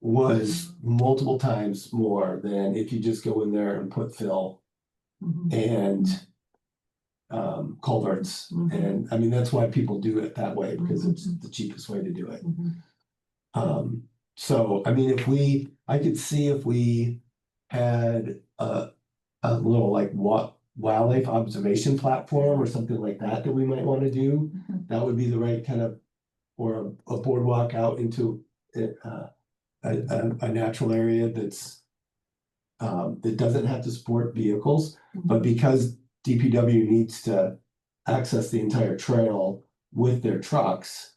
[SPEAKER 3] was multiple times more than if you just go in there and put fill and culverts. And I mean, that's why people do it that way, because it's the cheapest way to do it. So, I mean, I could see if we had a little like wildlife observation platform or something like that we might want to do, that would be the right kind of, or a boardwalk out into a natural area that's that doesn't have to support vehicles, but because DPW needs to access the entire trail with their trucks,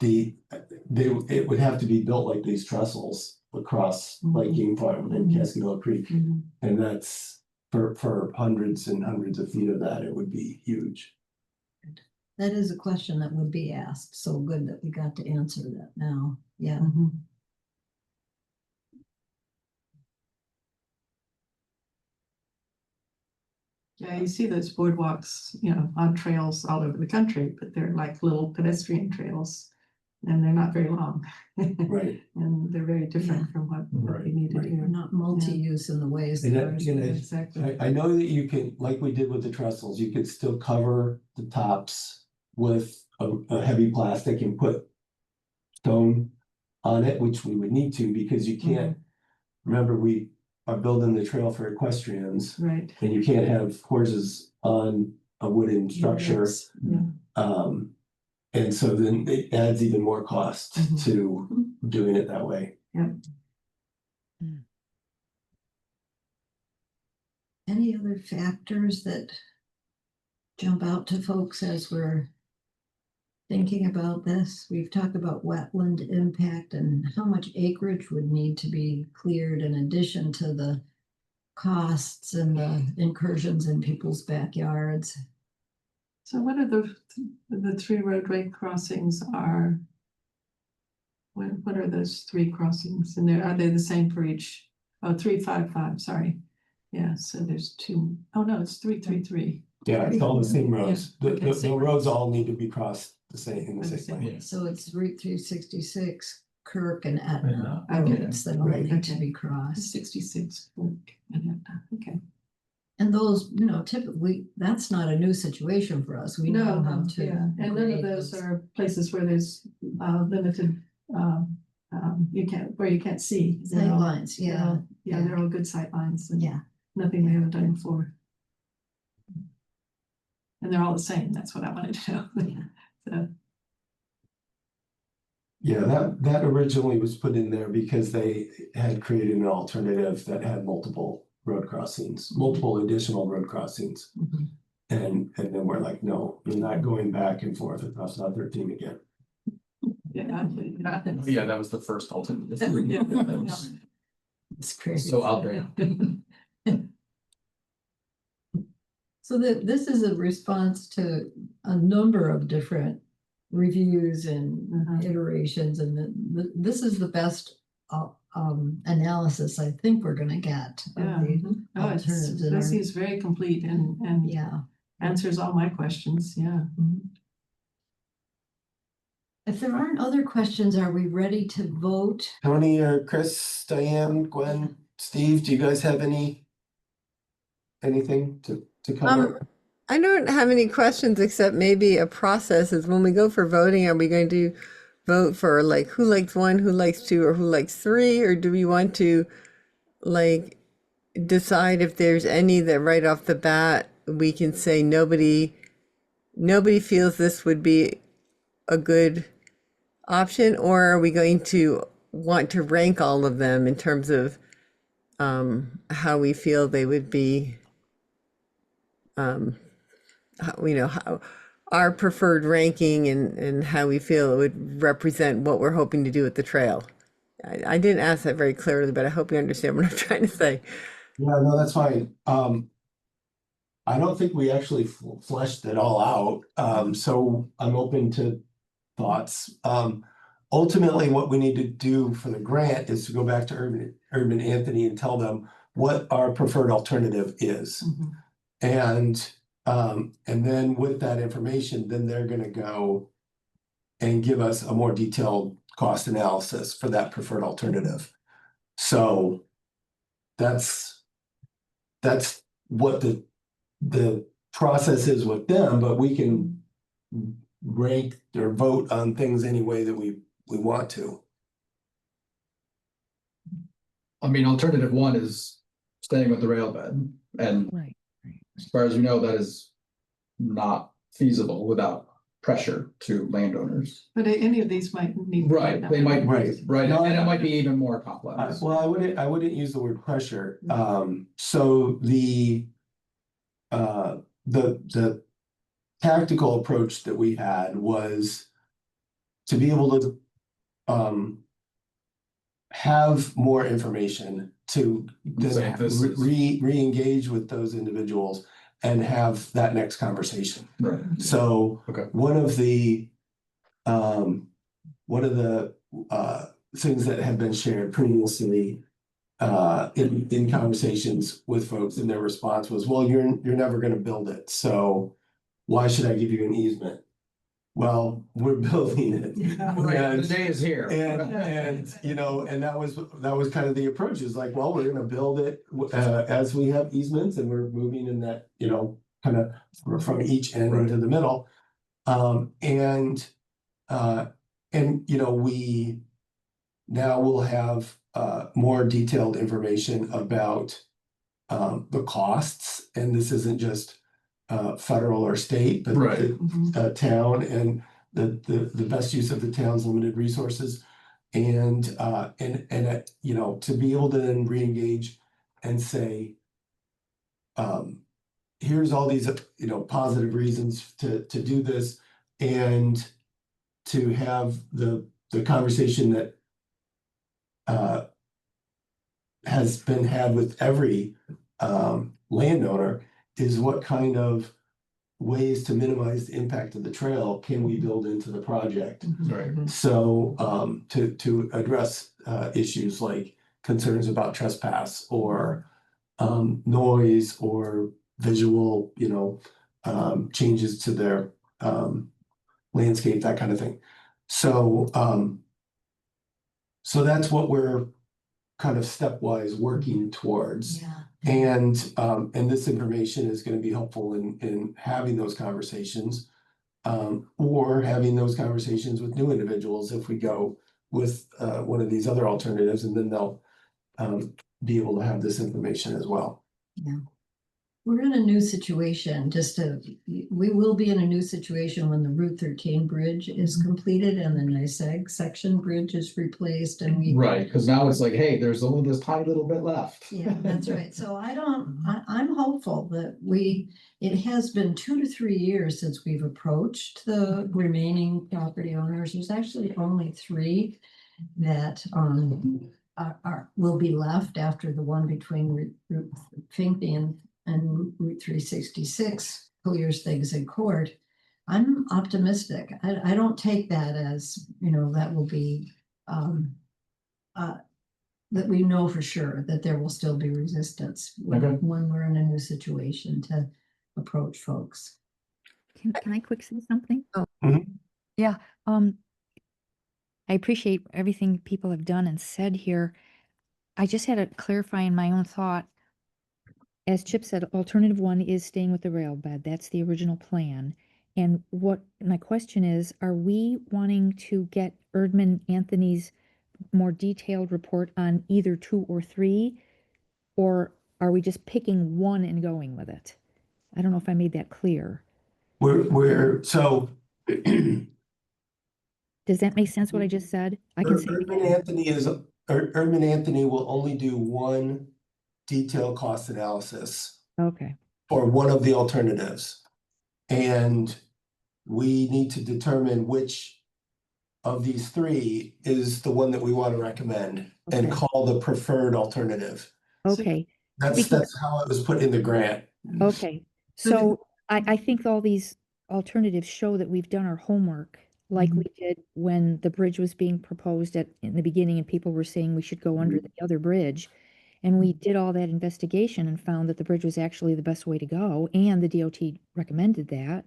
[SPEAKER 3] it would have to be built like these trestles across like Game Farm and Cascadilla Creek, and that's for hundreds and hundreds of feet of that, it would be huge.
[SPEAKER 1] That is a question that would be asked, so good that we got to answer that now, yeah.
[SPEAKER 2] Yeah, you see those boardwalks, you know, on trails all over the country, but they're like little pedestrian trails. And they're not very long.
[SPEAKER 3] Right.
[SPEAKER 2] And they're very different from what we need to
[SPEAKER 1] They're
[SPEAKER 2] do.
[SPEAKER 1] not multi-use in the ways
[SPEAKER 3] And
[SPEAKER 1] that
[SPEAKER 3] that,
[SPEAKER 1] ours
[SPEAKER 3] you know,
[SPEAKER 1] is.
[SPEAKER 2] Exactly.
[SPEAKER 3] I know that you can, like we did with the trestles, you could still cover the tops with a heavy plastic and put stone on it, which we would need to, because you can't, remember, we are building the trail for equestrians.
[SPEAKER 2] Right.
[SPEAKER 3] And you can't have horses on a wooden structure.
[SPEAKER 2] Yeah.
[SPEAKER 3] And so then it adds even more cost to doing it that way.
[SPEAKER 2] Yeah.
[SPEAKER 1] Any other factors that jump out to folks as we're thinking about this? We've talked about wetland impact and how much acreage would need to be cleared in addition to the costs and the incursions in people's backyards.
[SPEAKER 2] So what are the three roadway crossings are? What are those three crossings? And are they the same for each? Oh, 355, sorry. Yeah, so there's two. Oh, no, it's 333.
[SPEAKER 3] Yeah, it's all the same roads.
[SPEAKER 2] Yeah,
[SPEAKER 3] The
[SPEAKER 2] okay,
[SPEAKER 3] roads all need to be crossed the same, in the
[SPEAKER 2] the
[SPEAKER 3] same way.
[SPEAKER 1] So it's Route 366, Kirk and Etna
[SPEAKER 2] Okay.
[SPEAKER 1] roads that all
[SPEAKER 3] Right.
[SPEAKER 1] need to be crossed.
[SPEAKER 2] 66. Okay.
[SPEAKER 1] And those, you know, typically, that's not a new situation for us. We know how to.
[SPEAKER 2] Yeah, and none of those are places where there's limited, where you can't see.
[SPEAKER 1] Sight lines, yeah.
[SPEAKER 2] Yeah, they're all good sight lines and
[SPEAKER 1] Yeah.
[SPEAKER 2] nothing we haven't done before. And they're all the same, that's what I wanted to know. So,
[SPEAKER 3] Yeah, that originally was put in there because they had created an alternative that had multiple road crossings, multiple additional road crossings. And then we're like, no, you're not going back and forth across Route 13 again.
[SPEAKER 2] yeah.
[SPEAKER 7] Yeah, that was the first alternative.
[SPEAKER 2] Yeah.
[SPEAKER 7] That was
[SPEAKER 1] It's crazy.
[SPEAKER 7] so out there.
[SPEAKER 1] So this is a response to a number of different reviews and iterations, and this is the best analysis I think we're gonna get of
[SPEAKER 2] Yeah.
[SPEAKER 1] the
[SPEAKER 2] Oh,
[SPEAKER 1] alternatives. in
[SPEAKER 2] that
[SPEAKER 1] our-
[SPEAKER 2] seems very complete and
[SPEAKER 1] Yeah.
[SPEAKER 2] answers all my questions, yeah.
[SPEAKER 1] If there aren't other questions, are we ready to vote?
[SPEAKER 3] Tony or Chris, Diane, Gwen, Steve, do you guys have anything to cover?
[SPEAKER 11] I don't have any questions except maybe a process is when we go for voting, are we going to vote for like who likes one, who likes two, or who likes three? Or do we want to like decide if there's any that right off the bat we can say nobody feels this would be a good option? Or are we going to want to rank all of them in terms of how we feel they would be how our preferred ranking and how we feel it would represent what we're hoping to do with the trail. I didn't ask that very clearly, but I hope you understand what I'm trying to say.
[SPEAKER 3] Yeah, no, that's fine. I don't think we actually fleshed it all out, so I'm open to thoughts. Ultimately, what we need to do for the grant is to go back to Urban Anthony and tell them what our preferred alternative is. And then with that information, then they're gonna go and give us a more detailed cost analysis for that preferred alternative. So that's what the process is with them, but we can rank or vote on things any way that we want to.
[SPEAKER 7] I mean, alternative one is staying with the rail bed, and
[SPEAKER 13] Right.
[SPEAKER 7] as far as we know, that is not feasible without pressure to landowners.
[SPEAKER 2] But any of these might need.
[SPEAKER 7] Right, they might,
[SPEAKER 3] Right.
[SPEAKER 7] right,
[SPEAKER 3] No,
[SPEAKER 7] and it might be even more complex.
[SPEAKER 3] Well, I wouldn't use the word pressure. So the tactical approach that we had was to be able to have more information to
[SPEAKER 7] Say
[SPEAKER 3] then
[SPEAKER 7] this is-
[SPEAKER 3] re-engage with those individuals and have that next conversation.
[SPEAKER 7] Right.
[SPEAKER 3] So
[SPEAKER 7] Okay.
[SPEAKER 3] one of the things that have been shared previously in conversations with folks, and their response was, well, you're never gonna build it, so why should I give you an easement? Well, we're building it.
[SPEAKER 7] Right, the day is here.
[SPEAKER 3] And you know, and that was kind of the approach, is like, well, we're gonna build it as we have easements, and we're moving in that, you know, kind of from each end into the middle. And you know, we now will have more detailed information about the costs, and this isn't just federal or state, but
[SPEAKER 7] Right.
[SPEAKER 3] the town and the best use of the town's limited resources. And you know, to be able to then re-engage and say, here's all these, you know, positive reasons to do this, and to have the conversation that has been had with every landowner, is what kind of ways to minimize the impact of the trail can we build into the project?
[SPEAKER 7] Right.
[SPEAKER 3] So to address issues like concerns about trespass or noise or visual, you know, changes to their landscape, that kind of thing. So so that's what we're kind of stepwise working towards.
[SPEAKER 1] Yeah.
[SPEAKER 3] And this information is going to be helpful in having those conversations, or having those conversations with new individuals if we go with one of these other alternatives, and then they'll be able to have this information as well.
[SPEAKER 1] Yeah. We're in a new situation, we will be in a new situation when the Route 13 bridge is completed and the NYSEG section bridge is replaced, and we.
[SPEAKER 7] Right, because now it's like, hey, there's only this tiny little bit left.
[SPEAKER 1] Yeah, that's right. So I'm hopeful that it has been 2 to 3 years since we've approached the remaining property owners. There's actually only 3 that will be left after the one between Route Finke and Route 366 clears things in court. I'm optimistic. I don't take that as, you know, that will be that we know for sure that there will still be resistance when we're in a new situation to approach folks.
[SPEAKER 13] Can I quick say something?
[SPEAKER 1] Oh.
[SPEAKER 3] Mm-hmm.
[SPEAKER 13] Yeah, I appreciate everything people have done and said here. I just had to clarify in my own thought. As Chip said, alternative 1 is staying with the rail bed. That's the original plan. And what my question is, are we wanting to get Erdman Anthony's more detailed report on either 2 or 3, or are we just picking one and going with it? I don't know if I made that clear.
[SPEAKER 3] We're so.
[SPEAKER 13] Does that make sense what I just said? I can say it again.
[SPEAKER 3] Erdman Anthony will only do one detailed cost analysis
[SPEAKER 13] Okay.
[SPEAKER 3] for one of the alternatives. And we need to determine which of these 3 is the one that we want to recommend and call the preferred alternative.
[SPEAKER 13] Okay.
[SPEAKER 3] That's how it was put in the grant.
[SPEAKER 13] Okay. So I think all these alternatives show that we've done our homework like we did when the bridge was being proposed in the beginning, and people were saying we should go under the other bridge. And we did all that investigation and found that the bridge was actually the best way to go, and the DOT recommended that.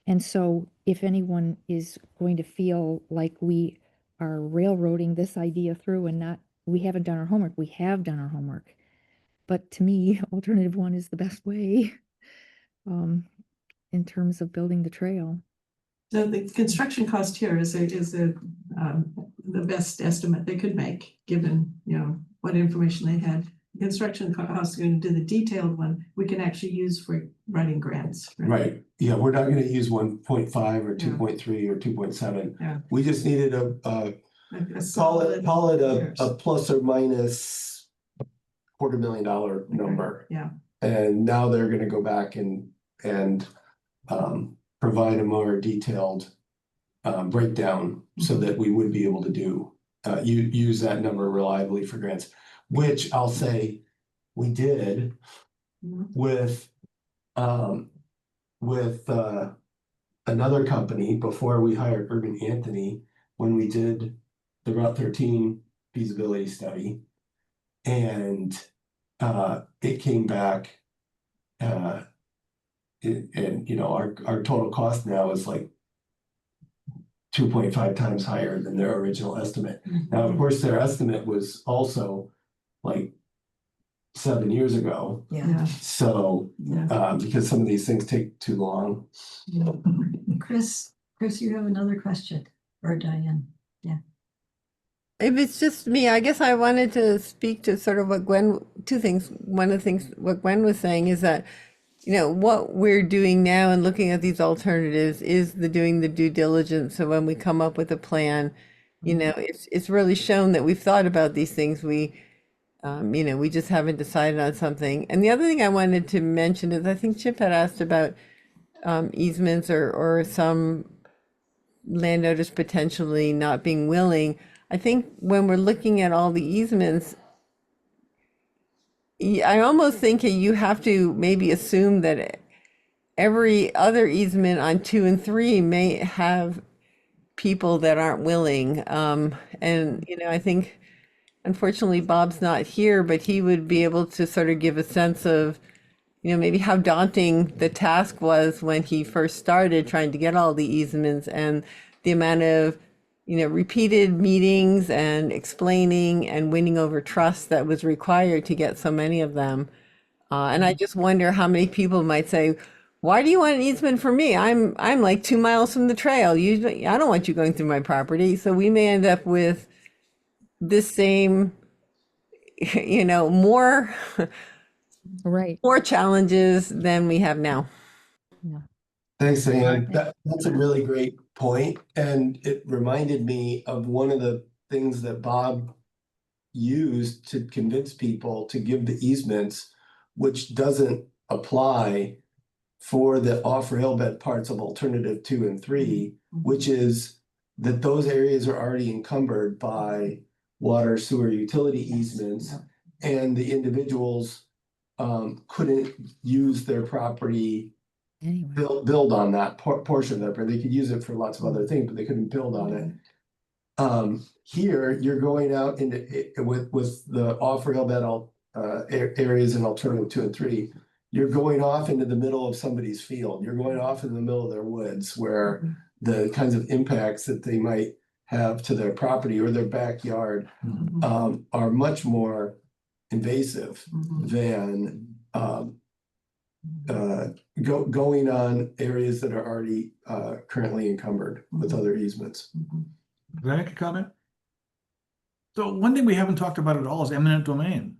[SPEAKER 13] And so if anyone is going to feel like we are railroading this idea through and we haven't done our homework, we have done our homework. But to me, alternative 1 is the best way in terms of building the trail.
[SPEAKER 2] So the construction cost here is the best estimate they could make, given, you know, what information they had. The construction cost, going to do the detailed one, we can actually use for writing grants.
[SPEAKER 3] Right. Yeah, we're not going to use 1.5 or 2.3 or 2.7.
[SPEAKER 2] Yeah.
[SPEAKER 3] We just needed a call it a plus or minus $250,000 number.
[SPEAKER 2] Yeah.
[SPEAKER 3] And now they're going to go back and provide a more detailed breakdown so that we would be able to use that number reliably for grants. which I'll say we did with another company before we hired Urban Anthony, when we did the Route 13 feasibility study. And it came back and you know, our total cost now is like 2.5 times higher than their original estimate. Now, of course, their estimate was also like 7 years ago.
[SPEAKER 1] Yeah.
[SPEAKER 3] So, because some of these things take too long.
[SPEAKER 1] Chris, you have another question, or Diane? Yeah.
[SPEAKER 11] If it's just me, I guess I wanted to speak to sort of what Gwen, two things. One of the things what Gwen was saying is that, you know, what we're doing now and looking at these alternatives is doing the due diligence. So when we come up with a plan, you know, it's really shown that we've thought about these things. We, you know, we just haven't decided on something. And the other thing I wanted to mention is I think Chip had asked about easements or some landowners potentially not being willing. I think when we're looking at all the easements, I almost think you have to maybe assume that every other easement on 2 and 3 may have people that aren't willing. And, you know, I think unfortunately Bob's not here, but he would be able to sort of give a sense of, you know, maybe how daunting the task was when he first started trying to get all the easements, and the amount of, you know, repeated meetings and explaining and winning over trust that was required to get so many of them. And I just wonder how many people might say, why do you want an easement for me? I'm like 2 miles from the trail. I don't want you going through my property. So we may end up with this same, you know, more challenges than we have now.
[SPEAKER 3] Thanks, Diane. That's a really great point. And it reminded me of one of the things that Bob used to convince people to give the easements, which doesn't apply for the off-rail bed parts of alternative 2 and 3, which is that those areas are already encumbered by water, sewer, utility easements, and the individuals couldn't use their property, build on that portion of it. They could use it for lots of other things, but they couldn't build on it. Here, you're going out into with the off-rail bed areas in alternative 2 and 3. You're going off into the middle of somebody's field. You're going off in the middle of their woods, where the kinds of impacts that they might have to their property or their backyard are much more invasive than going on areas that are already currently encumbered with other easements.
[SPEAKER 12] Can I make a comment? So one thing we haven't talked about at all is eminent domain,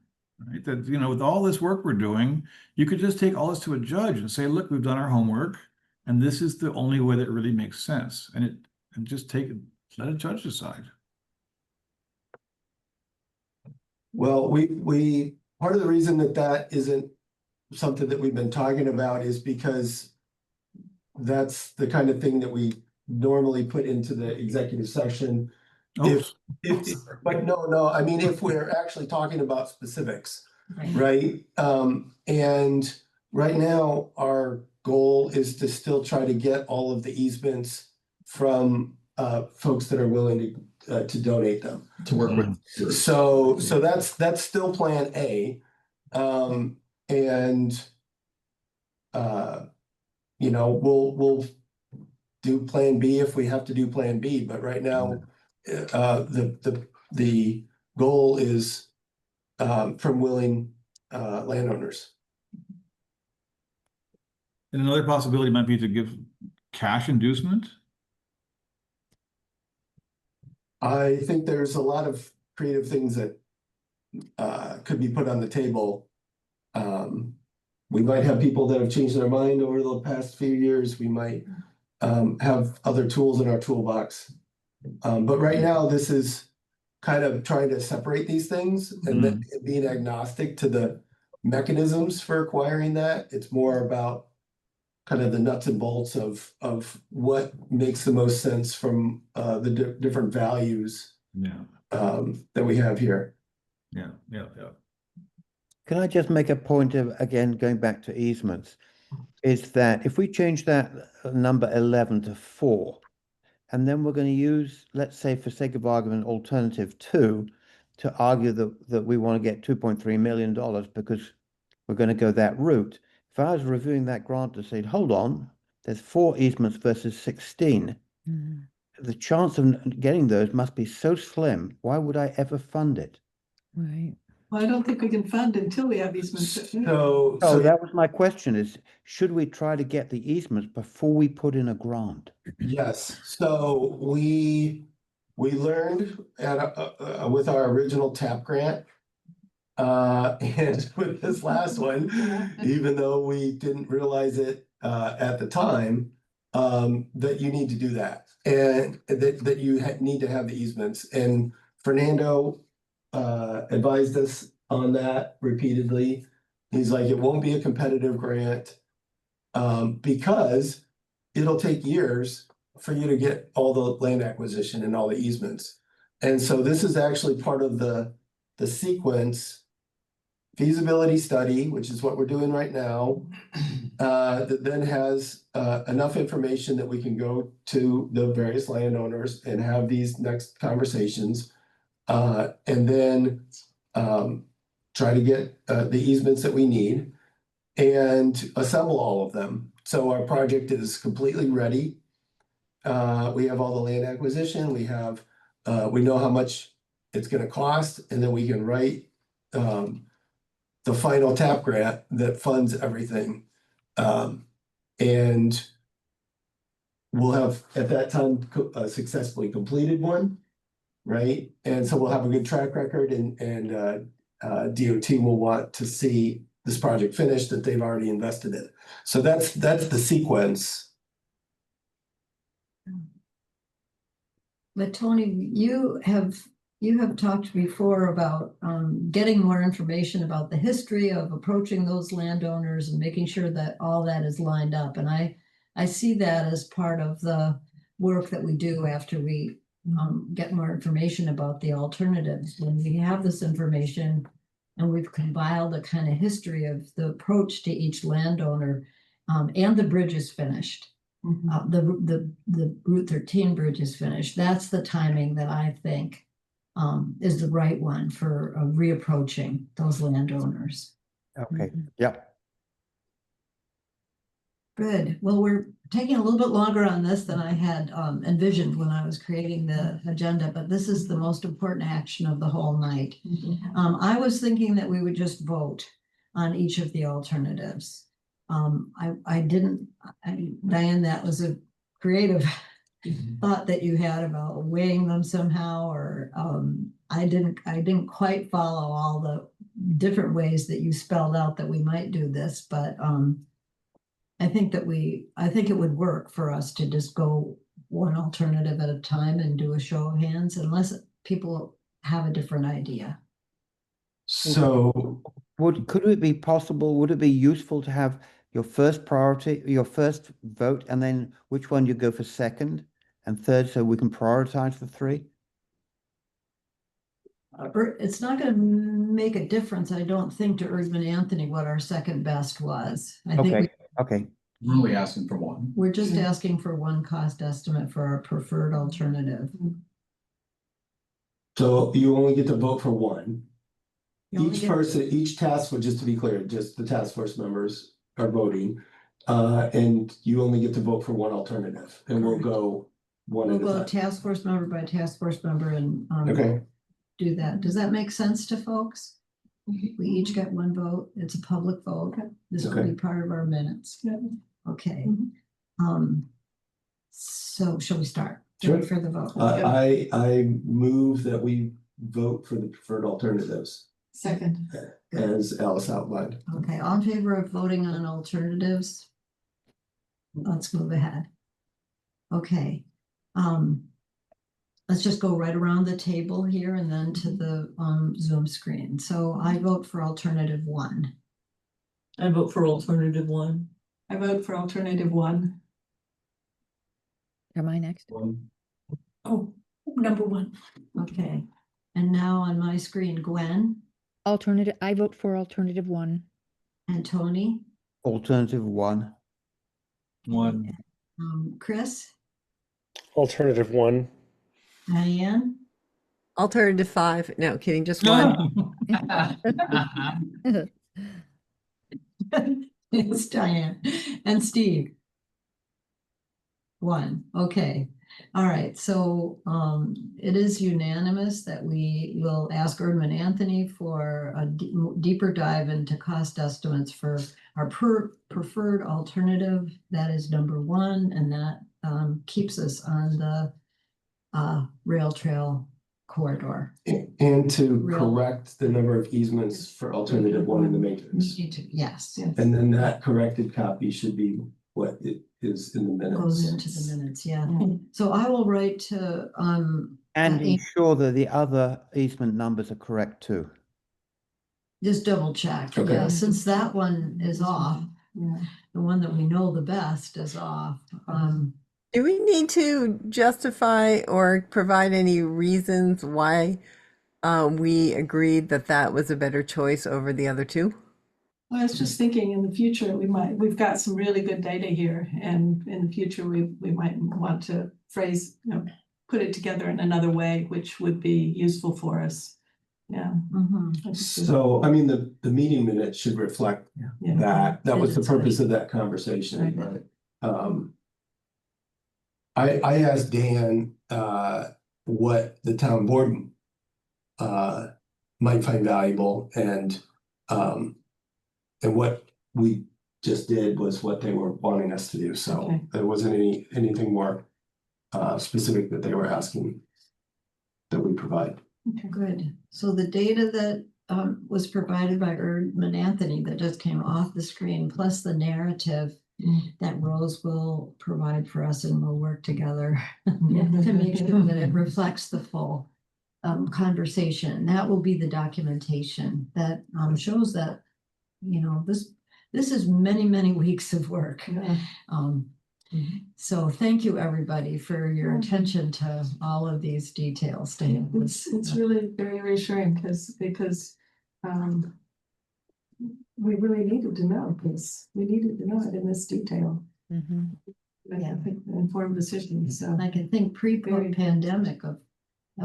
[SPEAKER 12] right? That, you know, with all this work we're doing, you could just take all this to a judge and say, look, we've done our homework, and this is the only way that really makes sense. And just let a judge decide.
[SPEAKER 3] Well, we part of the reason that isn't something that we've been talking about is because that's the kind of thing that we normally put into the executive session. But no, I mean, if we're actually talking about specifics, right? And right now, our goal is to still try to get all of the easements from folks that are willing to donate them.
[SPEAKER 7] To work with.
[SPEAKER 3] So that's still plan A. And you know, we'll do plan B if we have to do plan B, but right now the goal is from willing landowners.
[SPEAKER 12] And another possibility might be to give cash inducement.
[SPEAKER 3] I think there's a lot of creative things that could be put on the table. We might have people that have changed their mind over the past few years. We might have other tools in our toolbox. But right now, this is kind of trying to separate these things and then being agnostic to the mechanisms for acquiring that. It's more about kind of the nuts and bolts of what makes the most sense from the different values that we have here.
[SPEAKER 12] Yeah, yeah.
[SPEAKER 9] Can I just make a point of, again, going back to easements, is that if we change that number 11 to 4, and then we're going to use, let's say for sake of argument, alternative 2, to argue that we want to get $2.3 million because we're going to go that route. If I was reviewing that grant to say, hold on, there's 4 easements versus 16, the chance of getting those must be so slim. Why would I ever fund it?
[SPEAKER 13] Right.
[SPEAKER 2] Well, I don't think we can fund until we have easements.
[SPEAKER 3] So
[SPEAKER 9] That was my question is, should we try to get the easements before we put in a grant?
[SPEAKER 3] yes, so we learned at with our original TAP grant. And with this last one, even though we didn't realize it at the time, that you need to do that. And that you need to have the easements. And Fernando advised us on that repeatedly. He's like, it won't be a competitive grant because it'll take years for you to get all the land acquisition and all the easements. And so this is actually part of the sequence feasibility study, which is what we're doing right now, that then has enough information that we can go to the various landowners and have these next conversations, and then try to get the easements that we need and assemble all of them. So our project is completely ready. We have all the land acquisition, we know how much it's gonna cost, and then we can write the final TAP grant that funds everything. And we'll have at that time successfully completed one, right? And so we'll have a good track record and DOT will want to see this project finished that they've already invested in. So that's the sequence.
[SPEAKER 1] But Tony, you have talked before about getting more information about the history of approaching those landowners and making sure that all that is lined up. And I see that as part of the work that we do after we get more information about the alternatives. When we have this information and we've compiled a kind of history of the approach to each landowner, and the bridge is finished. The Route 13 bridge is finished. That's the timing that I think is the right one for reapproaching those landowners.
[SPEAKER 9] Okay, yeah.
[SPEAKER 1] Good. Well, we're taking a little bit longer on this than I had envisioned when I was creating the agenda, but this is the most important action of the whole night. I was thinking that we would just vote on each of the alternatives. Diane, that was a creative thought that you had about weighing them somehow, or I didn't quite follow all the different ways that you spelled out that we might do this, but I think it would work for us to just go one alternative at a time and do a show of hands, unless people have a different idea.
[SPEAKER 3] So
[SPEAKER 9] could it be possible, would it be useful to have your first priority, your first vote, and then which one you go for second and third, so we can prioritize the 3?
[SPEAKER 1] It's not going to make a difference, I don't think, to Erdman Anthony what our second best was. I think
[SPEAKER 9] Okay.
[SPEAKER 7] I'm only asking for one.
[SPEAKER 1] we're just asking for one cost estimate for our preferred alternative.
[SPEAKER 3] So you only get to vote for one.
[SPEAKER 1] You only
[SPEAKER 3] Each
[SPEAKER 1] get-
[SPEAKER 3] person, each task force, just to be clear, just the task force members are voting. And you only get to vote for one alternative, and we'll go one
[SPEAKER 1] We'll
[SPEAKER 3] at a
[SPEAKER 1] go
[SPEAKER 3] time.
[SPEAKER 1] task force member by task force member and
[SPEAKER 3] Okay,
[SPEAKER 1] do that. Does that make sense to folks? We each get one vote. It's a public vote. This will
[SPEAKER 3] Okay.
[SPEAKER 1] be part of our minutes. Okay. So shall we start?
[SPEAKER 3] Sure.
[SPEAKER 1] Ready for the vote?
[SPEAKER 3] I move that we vote for the preferred alternatives
[SPEAKER 2] Second.
[SPEAKER 3] as Alice outlined.
[SPEAKER 1] Okay, all in favor of voting on alternatives? Let's move ahead. Okay. Let's just go right around the table here and then to the Zoom screen. So I vote for alternative 1.
[SPEAKER 8] I vote for alternative 1.
[SPEAKER 2] I vote for alternative 1.
[SPEAKER 13] Am I next?
[SPEAKER 4] Oh, number 1.
[SPEAKER 1] Okay. And now on my screen, Gwen
[SPEAKER 13] Alternative, I vote for alternative one.
[SPEAKER 1] and Tony,
[SPEAKER 9] Alternative one.
[SPEAKER 12] One.
[SPEAKER 1] Chris,
[SPEAKER 10] Alternative one.
[SPEAKER 1] Diane,
[SPEAKER 11] Alternative 5. No, kidding, just one.
[SPEAKER 1] it's Diane, and Steve. One, okay. All right, so it is unanimous that we will ask Erdman Anthony for a deeper dive into cost estimates for our preferred alternative. That is number one, and that keeps us on the rail trail corridor.
[SPEAKER 3] And to
[SPEAKER 1] Real-
[SPEAKER 3] correct the number of easements for alternative one in the matrix.
[SPEAKER 1] Yes,
[SPEAKER 3] And then that corrected copy should be what it is in the minutes.
[SPEAKER 1] goes into the minutes, yeah. So I will write to
[SPEAKER 9] And ensure that the other easement numbers are correct too.
[SPEAKER 1] just double check,
[SPEAKER 3] Okay.
[SPEAKER 1] yeah, since that one is off,
[SPEAKER 2] Yeah.
[SPEAKER 1] the one that we know the best is off.
[SPEAKER 11] Do we need to justify or provide any reasons why we agreed that that was a better choice over the other two?
[SPEAKER 2] Well, I was just thinking in the future, we've got some really good data here, and in the future, we might want to phrase, put it together in another way, which would be useful for us. Yeah.
[SPEAKER 3] So, I mean, the meeting minutes should reflect that was the purpose of that conversation, but I asked Dan what the town board might find valuable, and what we just did was what they were wanting us to do, so there wasn't anything more specific that they were asking that we provide.
[SPEAKER 1] Okay, good. So the data that was provided by Erdman Anthony that just came off the screen, plus the narrative that Rose will provide for us, and we'll work together to make sure that it reflects the full conversation. That will be the documentation that shows that, this is many weeks of work. So thank you, everybody, for your attention to all of these details.
[SPEAKER 2] It's really very reassuring because we really needed to know this. We needed to know it in this detail. I think informed decisions. So
[SPEAKER 1] I can think pre-pandemic of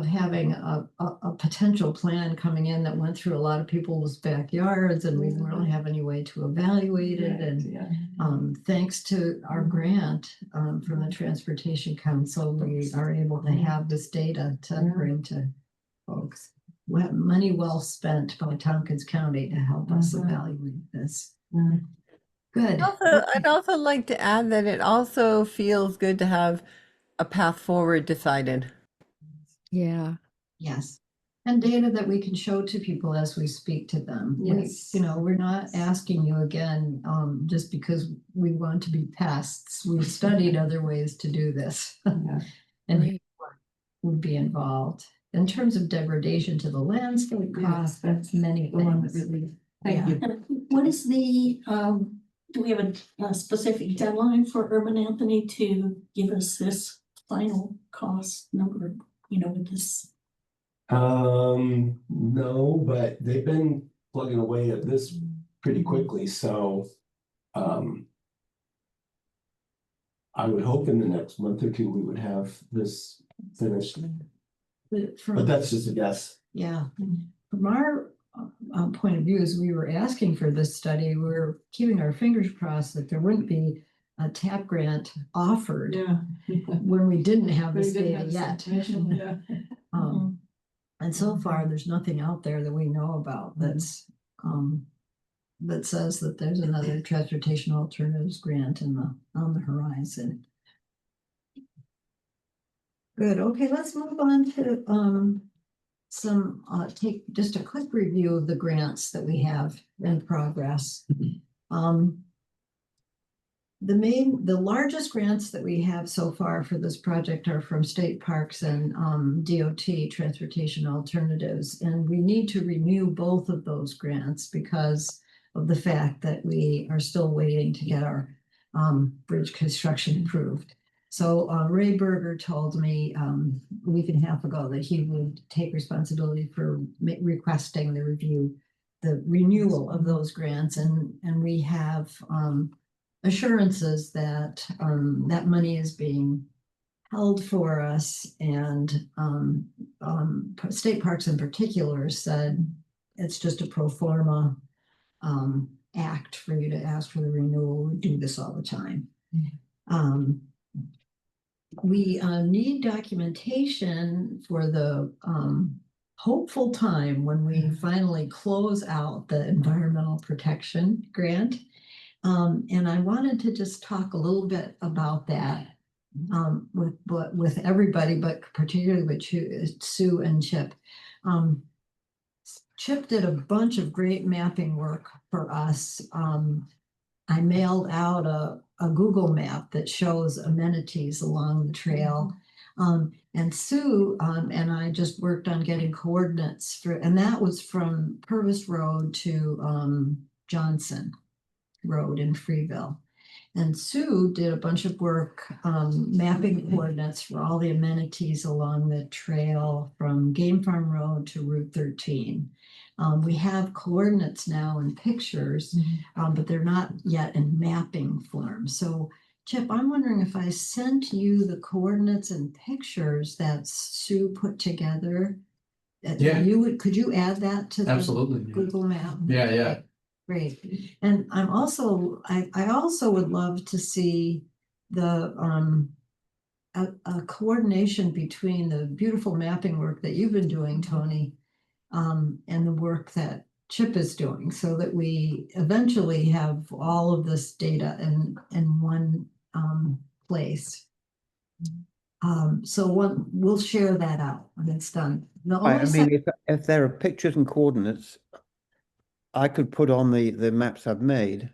[SPEAKER 1] having a potential plan coming in that went through a lot of people's backyards, and we didn't really have any way to evaluate it. And thanks to our grant from the Transportation Council, we are able to have this data to bring to folks. Money well spent by Tompkins County to help us evaluate this. Good.
[SPEAKER 11] I'd also like to add that it also feels good to have a path forward decided.
[SPEAKER 13] Yeah.
[SPEAKER 1] Yes. And data that we can show to people as we speak to them.
[SPEAKER 2] Yes.
[SPEAKER 1] We're not asking you again, just because we want to be pests. We've studied other ways to do this. And would be involved. In terms of degradation to the landscape costs, that's many things.
[SPEAKER 2] Thank you.
[SPEAKER 4] What is the, do we have a specific deadline for Urban Anthony to give us this final cost number, with this?
[SPEAKER 3] No, but they've been plugging away at this pretty quickly, so I would hope in the next month or two we would have this finished. But that's just a guess.
[SPEAKER 1] Yeah, from our point of view, as we were asking for this study, we were keeping our fingers crossed that there wouldn't be a TAP grant offered when we didn't have this data yet. And so far, there's nothing out there that we know about that's that says that there's another transportation alternatives grant on the horizon. Good. Okay, let's move on to take just a quick review of the grants that we have in progress. The largest grants that we have so far for this project are from state parks and DOT, Transportation Alternatives, and we need to renew both of those grants because of the fact that we are still waiting to get our bridge construction approved. So Ray Berger told me a week and a half ago that he would take responsibility for requesting the renewal of those grants, and we have assurances that that money is being held for us, and State Parks in particular said it's just a pro forma act for you to ask for the renewal. We do this all the time. We need documentation for the hopeful time when we finally close out the environmental protection grant. And I wanted to just talk a little bit about that with everybody, but particularly with Sue and Chip. Chip did a bunch of great mapping work for us. I mailed out a Google map that shows amenities along the trail. And Sue and I just worked on getting coordinates and that was from Purvis Road to Johnson Road in Freeville. And Sue did a bunch of work mapping coordinates for all the amenities along the trail from Game Farm Road to Route 13. We have coordinates now in pictures, but they're not yet in mapping form. So Chip, I'm wondering if I sent you the coordinates and pictures that Sue put together.
[SPEAKER 7] Yeah.
[SPEAKER 1] Could you add that to the
[SPEAKER 7] Absolutely.
[SPEAKER 1] Google map?
[SPEAKER 7] Yeah.
[SPEAKER 1] Great. And I also would love to see the a coordination between the beautiful mapping work that you've been doing, Tony, and the work that Chip is doing, so that we eventually have all of this data in one place. So we'll share that out when it's done.
[SPEAKER 9] I mean, if there are pictures and coordinates, I could put on the maps I've made,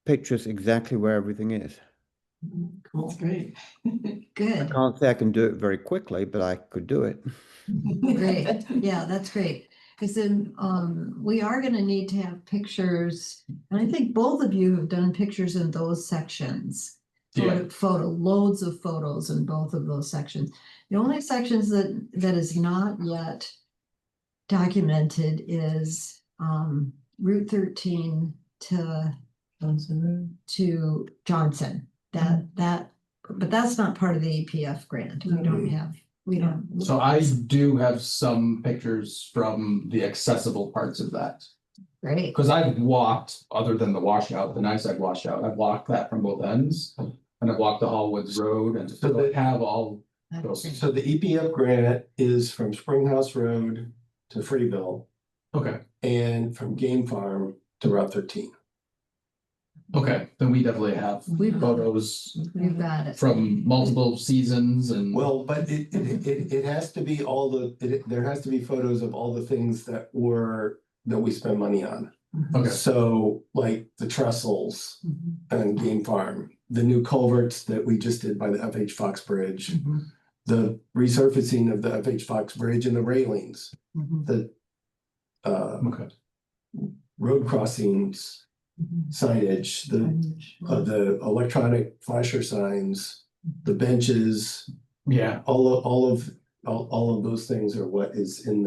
[SPEAKER 9] pictures exactly where everything is.
[SPEAKER 2] Cool. That's great.
[SPEAKER 1] Good.
[SPEAKER 9] I can't say I can do it very quickly, but I could do it.
[SPEAKER 1] Great. Yeah, that's great. Because then we are going to need to have pictures. And I think both of you have done pictures in those sections. Loads of photos in both of those sections. The only sections that is not yet documented is Route 13 to Johnson. But that's not part of the APF grant. We don't.
[SPEAKER 7] So I do have some pictures from the accessible parts of that.
[SPEAKER 1] Great.
[SPEAKER 7] Because I've walked, other than the washout, the Nyside washout, I've walked that from both ends. And I've walked the Hallwoods Road, and so they have all those.
[SPEAKER 3] So the EPF grant is from Springhouse Road to Freeville.
[SPEAKER 7] Okay.
[SPEAKER 3] And from Game Farm to Route 13.
[SPEAKER 7] Okay, then we definitely have photos
[SPEAKER 1] We've got it.
[SPEAKER 7] from multiple seasons and.
[SPEAKER 3] Well, but it has to be there has to be photos of all the things that we spend money on.
[SPEAKER 7] Okay.
[SPEAKER 3] So like the trestles and Game Farm, the new culverts that we just did by the FH Fox Bridge, the resurfacing of the FH Fox Bridge and the railings, the road crossings, signage, the electronic flasher signs, the benches.
[SPEAKER 7] Yeah.
[SPEAKER 3] All of those things are what is in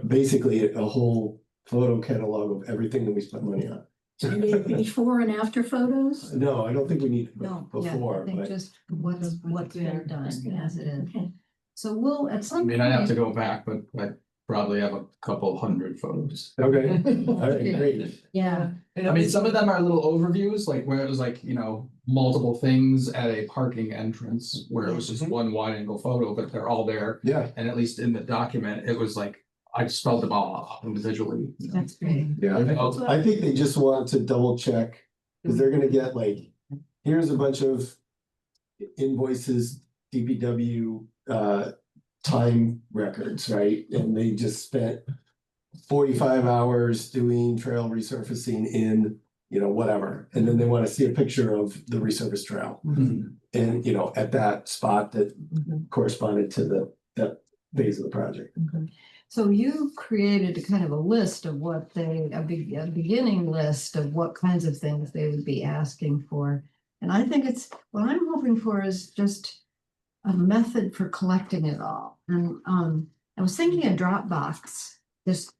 [SPEAKER 3] basically a whole photo catalog of everything that we spent money on.
[SPEAKER 4] Before and after photos?
[SPEAKER 3] No, I don't think we need
[SPEAKER 1] No,
[SPEAKER 3] before,
[SPEAKER 1] I think
[SPEAKER 3] but
[SPEAKER 1] just what's been done as it is. So we'll at some
[SPEAKER 7] I mean, I'd have to go back, but I probably have a couple hundred photos.
[SPEAKER 3] okay. All right, great.
[SPEAKER 1] Yeah.
[SPEAKER 7] I mean, some of them are little overviews, like where it was like, multiple things at a parking entrance where it was just one wide angle photo, but they're all there.
[SPEAKER 3] Yeah.
[SPEAKER 7] And at least in the document, it was like, I spelled them all out individually.
[SPEAKER 1] That's great.
[SPEAKER 3] Yeah, I think they just want to double check, because they're gonna get here's a bunch of invoices, DPW time records, right? And they just spent 45 hours doing trail resurfacing in, whatever. And then they want to see a picture of the resurfaced trail. And, at that spot that corresponded to that phase of the project.
[SPEAKER 1] So you created a kind of a list of a beginning list of what kinds of things they would be asking for. And I think what I'm hoping for is just a method for collecting it all. And I was thinking a Dropbox, just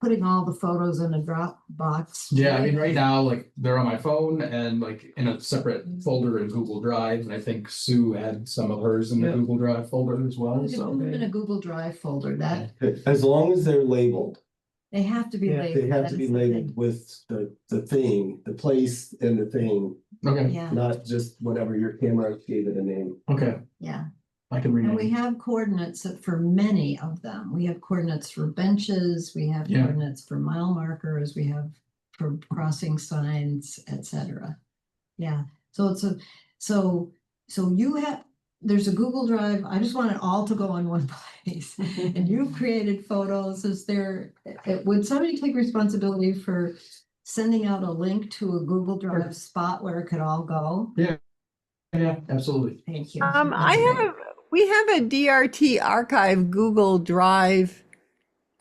[SPEAKER 1] putting all the photos in a Dropbox.
[SPEAKER 7] Yeah, I mean, right now, like, they're on my phone and like in a separate folder in Google Drive, and I think Sue had some of hers in the
[SPEAKER 8] Yeah.
[SPEAKER 7] Google Drive folder as well,
[SPEAKER 1] You can
[SPEAKER 7] so.
[SPEAKER 1] put them in a Google Drive folder, that,
[SPEAKER 3] As long as they're labeled,
[SPEAKER 1] they have to be
[SPEAKER 8] Yeah,
[SPEAKER 1] labeled.
[SPEAKER 3] they have
[SPEAKER 1] that
[SPEAKER 3] to be
[SPEAKER 1] is the thing.
[SPEAKER 3] labeled with the thing, the place and the thing,
[SPEAKER 7] Okay,
[SPEAKER 1] Yeah,
[SPEAKER 3] not just whatever your camera gave it a name.
[SPEAKER 7] okay,
[SPEAKER 1] yeah.
[SPEAKER 7] I can
[SPEAKER 1] And we
[SPEAKER 7] rename.
[SPEAKER 1] have coordinates for many of them. We have coordinates for benches, we have
[SPEAKER 7] Yeah.
[SPEAKER 1] coordinates for mile markers, we have for crossing signs, etc. Yeah, so so you have, there's a Google Drive. I just want it all to go in one place. And you've created photos. Would somebody take responsibility for sending out a link to a Google Drive spot where it could all go?
[SPEAKER 7] Yeah, absolutely.
[SPEAKER 1] Thank you.
[SPEAKER 11] We have a DRT archive Google Drive,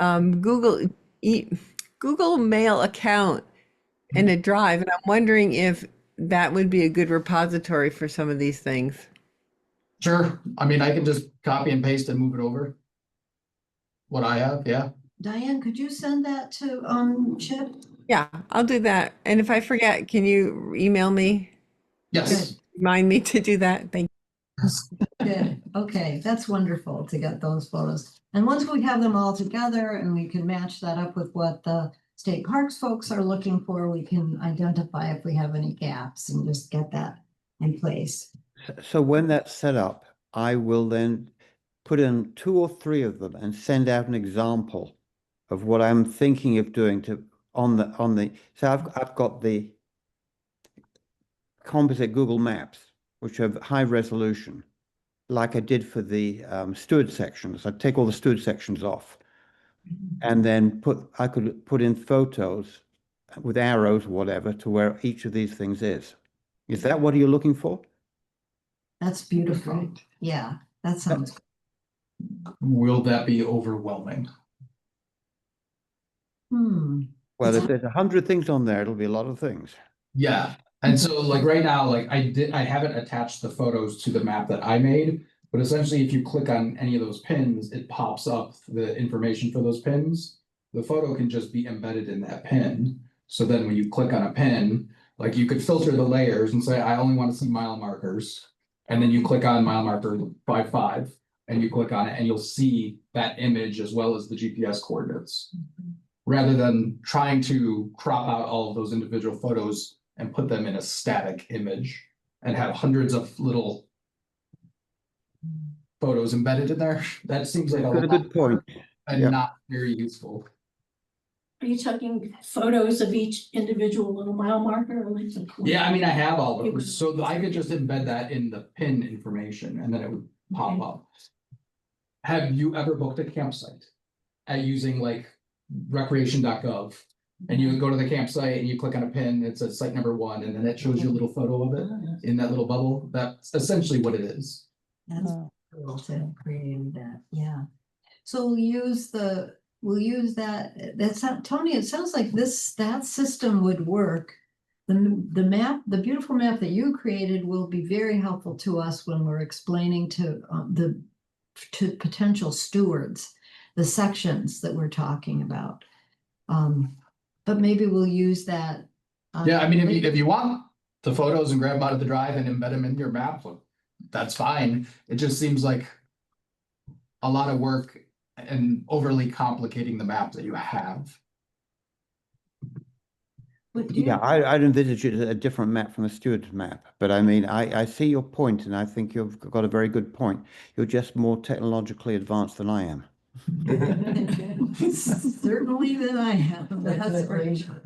[SPEAKER 11] Google Mail account in a drive, and I'm wondering if that would be a good repository for some of these things.
[SPEAKER 7] Sure, I mean, I can just copy and paste and move it over. What I have, yeah.
[SPEAKER 1] Diane, could you send that to Chip?
[SPEAKER 11] Yeah, I'll do that. And if I forget, can you email me?
[SPEAKER 7] Yes,
[SPEAKER 11] Remind me to do that. Thank you.
[SPEAKER 1] Good. Okay, that's wonderful to get those photos. And once we have them all together and we can match that up with what the state parks folks are looking for, we can identify if we have any gaps and just get that in place.
[SPEAKER 9] So when that's set up, I will then put in 2 or 3 of them and send out an example of what I'm thinking of doing so I've got the composite Google Maps, which are high resolution, like I did for the steward sections. I take all the steward sections off, and then I could put in photos with arrows or whatever to where each of these things is. Is that what you're looking for?
[SPEAKER 1] That's beautiful. Yeah, that sounds good.
[SPEAKER 7] will that be overwhelming?
[SPEAKER 9] Well, if there's 100 things on there, it'll be a lot of things.
[SPEAKER 7] Yeah, and so like right now, like I haven't attached the photos to the map that I made, but essentially if you click on any of those pins, it pops up the information for those pins. The photo can just be embedded in that pin. So then when you click on a pin, like you could filter the layers and say, I only want to see mile markers. And then you click on mile marker 5.5 and you click on it and you'll see that image as well as the GPS coordinates. Rather than trying to crop out all of those individual photos and put them in a static image and have hundreds of little photos embedded in there. That seems like
[SPEAKER 9] a good point.
[SPEAKER 7] And not very useful.
[SPEAKER 4] Are you talking photos of each individual little mile marker? Or like
[SPEAKER 7] Yeah, I mean, I have all those, so I could just embed that in the pin information and then it would pop up. Have you ever booked a campsite using like recreation.gov? And you would go to the campsite and you click on a pin, it says site number 1, and then it shows you a little photo of it in that little bubble. That's essentially what it is.
[SPEAKER 1] That's cool to have created that, yeah. So we'll use that, that's not, Tony, it sounds like that system would work. The map, the beautiful map that you created will be very helpful to us when we're explaining to potential stewards, the sections that we're talking about. But maybe we'll use that.
[SPEAKER 7] Yeah, I mean, if you want the photos and grab them out of the drive and embed them in your map, that's fine. It just seems like a lot of work and overly complicating the map that you have.
[SPEAKER 9] Yeah, I'd envisage it as a different map from the steward's map. But I mean, I see your point, and I think you've got a very good point. You're just more technologically advanced than I am.
[SPEAKER 1] Certainly than I am. That's for sure.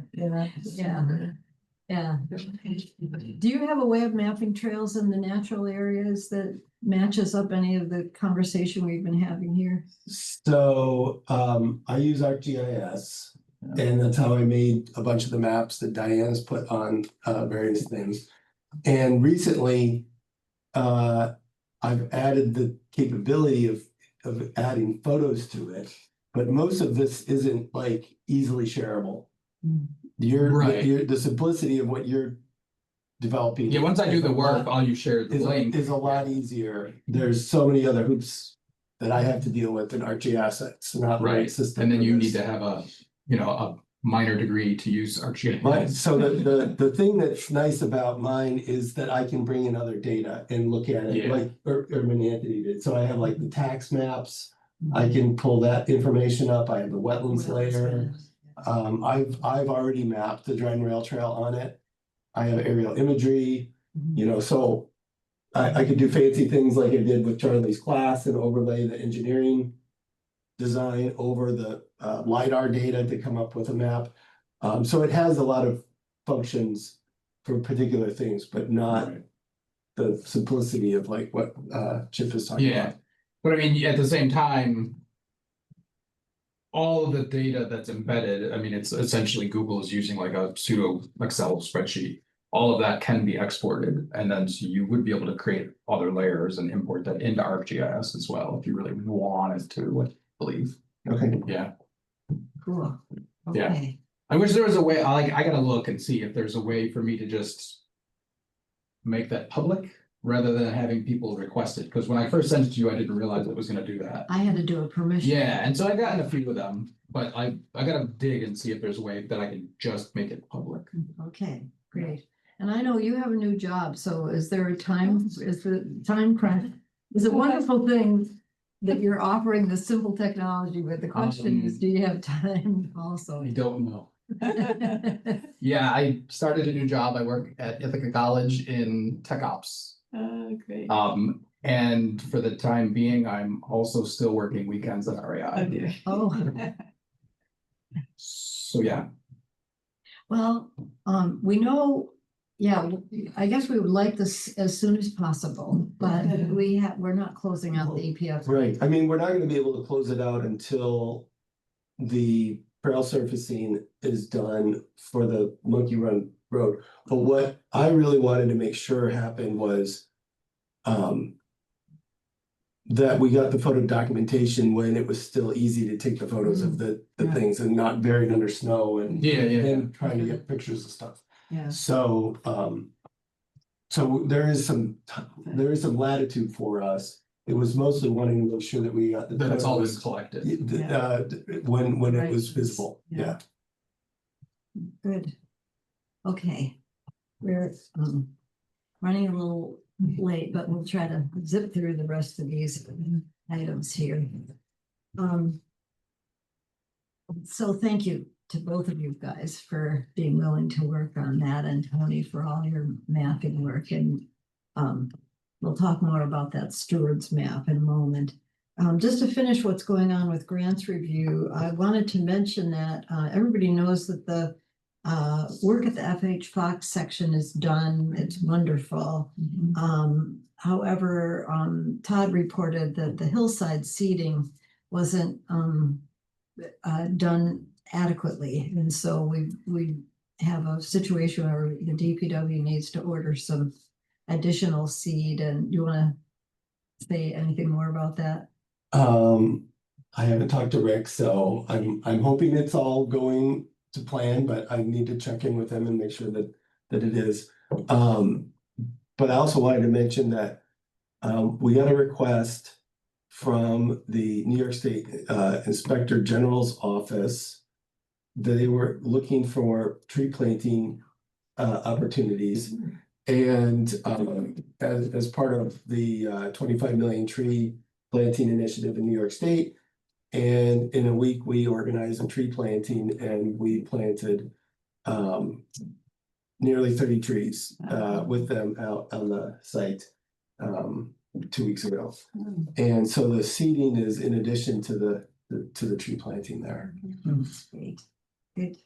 [SPEAKER 1] Yeah. Do you have a way of mapping trails in the natural areas that matches up any of the conversation we've been having here?
[SPEAKER 3] So I use ArcGIS, and that's how I made a bunch of the maps that Diane's put on various things. And recently, I've added the capability of adding photos to it, but most of this isn't like easily shareable. The simplicity of what you're developing.
[SPEAKER 7] Yeah, once I do the work, all you share the link.
[SPEAKER 3] Is a lot easier. There's so many other hoops that I have to deal with in ArcGIS. It's not the right
[SPEAKER 7] Right,
[SPEAKER 3] system.
[SPEAKER 7] and then
[SPEAKER 3] for
[SPEAKER 7] you
[SPEAKER 3] this.
[SPEAKER 7] need to have a, a minor degree to use ArcGIS.
[SPEAKER 3] So the thing that's nice about mine is that I can bring in other data and look at it
[SPEAKER 7] Yeah.
[SPEAKER 3] like Urban Anthony did. So I have like the tax maps. I can pull that information up. I have the wetlands layer. I've already mapped the Dryden Rail Trail on it. I have aerial imagery, so I could do fancy things like I did with Charlie's class and overlay the engineering design over the LiDAR data to come up with a map. So it has a lot of functions for particular things, but not the simplicity of like what Chip is talking
[SPEAKER 7] Yeah,
[SPEAKER 3] about.
[SPEAKER 7] but I mean, at the same time, all of the data that's embedded, I mean, it's essentially Google is using like a pseudo Excel spreadsheet. All of that can be exported, and then so you would be able to create other layers and import that into ArcGIS as well if you really wanted to, I believe.
[SPEAKER 3] Okay.
[SPEAKER 7] Yeah.
[SPEAKER 1] Cool.
[SPEAKER 7] Yeah.
[SPEAKER 1] Okay.
[SPEAKER 7] I wish there was a way, I gotta look and see if there's a way for me to just make that public rather than having people request it, because when I first sent it to you, I didn't realize it was gonna do that.
[SPEAKER 1] I had to do a permission.
[SPEAKER 7] Yeah, and so I gotten a few of them, but I gotta dig and see if there's a way that I can just make it public.
[SPEAKER 1] Okay, great. And I know you have a new job, so is there a time, is the time crunch? It's a wonderful thing that you're offering this simple technology, but the question is, do you have time also?
[SPEAKER 7] I don't know. Yeah, I started a new job. I work at Ithaca College in Tech Ops.
[SPEAKER 2] Great.
[SPEAKER 7] And for the time being, I'm also still working weekends at REI.
[SPEAKER 1] Oh,
[SPEAKER 7] So yeah,
[SPEAKER 1] well, we know, yeah, I guess we would like this as soon as possible, but we're not closing out the EPF.
[SPEAKER 3] Right, I mean, we're not gonna be able to close it out until the trail surfacing is done for the Monkey Run Road. But what I really wanted to make sure happened was that we got the photo documentation when it was still easy to take the photos of the things and not buried under snow and and trying to get pictures of stuff.
[SPEAKER 1] Yeah.
[SPEAKER 3] So so there is some latitude for us. It was mostly wanting to make sure that we got the
[SPEAKER 7] that it's all been
[SPEAKER 3] photos,
[SPEAKER 7] collected.
[SPEAKER 3] when
[SPEAKER 1] Right.
[SPEAKER 3] it was visible. Yeah.
[SPEAKER 1] Good. Okay. We're running a little late, but we'll try to zip through the rest of these items here. So thank you to both of you guys for being willing to work on that, and Tony for all your mapping work, and we'll talk more about that Stewards map in a moment. Just to finish what's going on with grants review, I wanted to mention that everybody knows that the work at the FH Fox section is done. It's wonderful. However, Todd reported that the hillside seeding wasn't done adequately. And so we have a situation where the DPW needs to order some additional seed. And you want to say anything more about that?
[SPEAKER 3] I haven't talked to Rick, so I'm hoping it's all going to plan, but I need to check in with him and make sure that it is. But I also wanted to mention that we got a request from the New York State Inspector General's office that they were looking for tree planting opportunities. And as part of the 25 million tree planting initiative in New York State. And in a week, we organized a tree planting and we planted nearly 30 trees with them out on the site 2 weeks ago. And so the seeding is in addition to the tree planting there.
[SPEAKER 1] Great, good.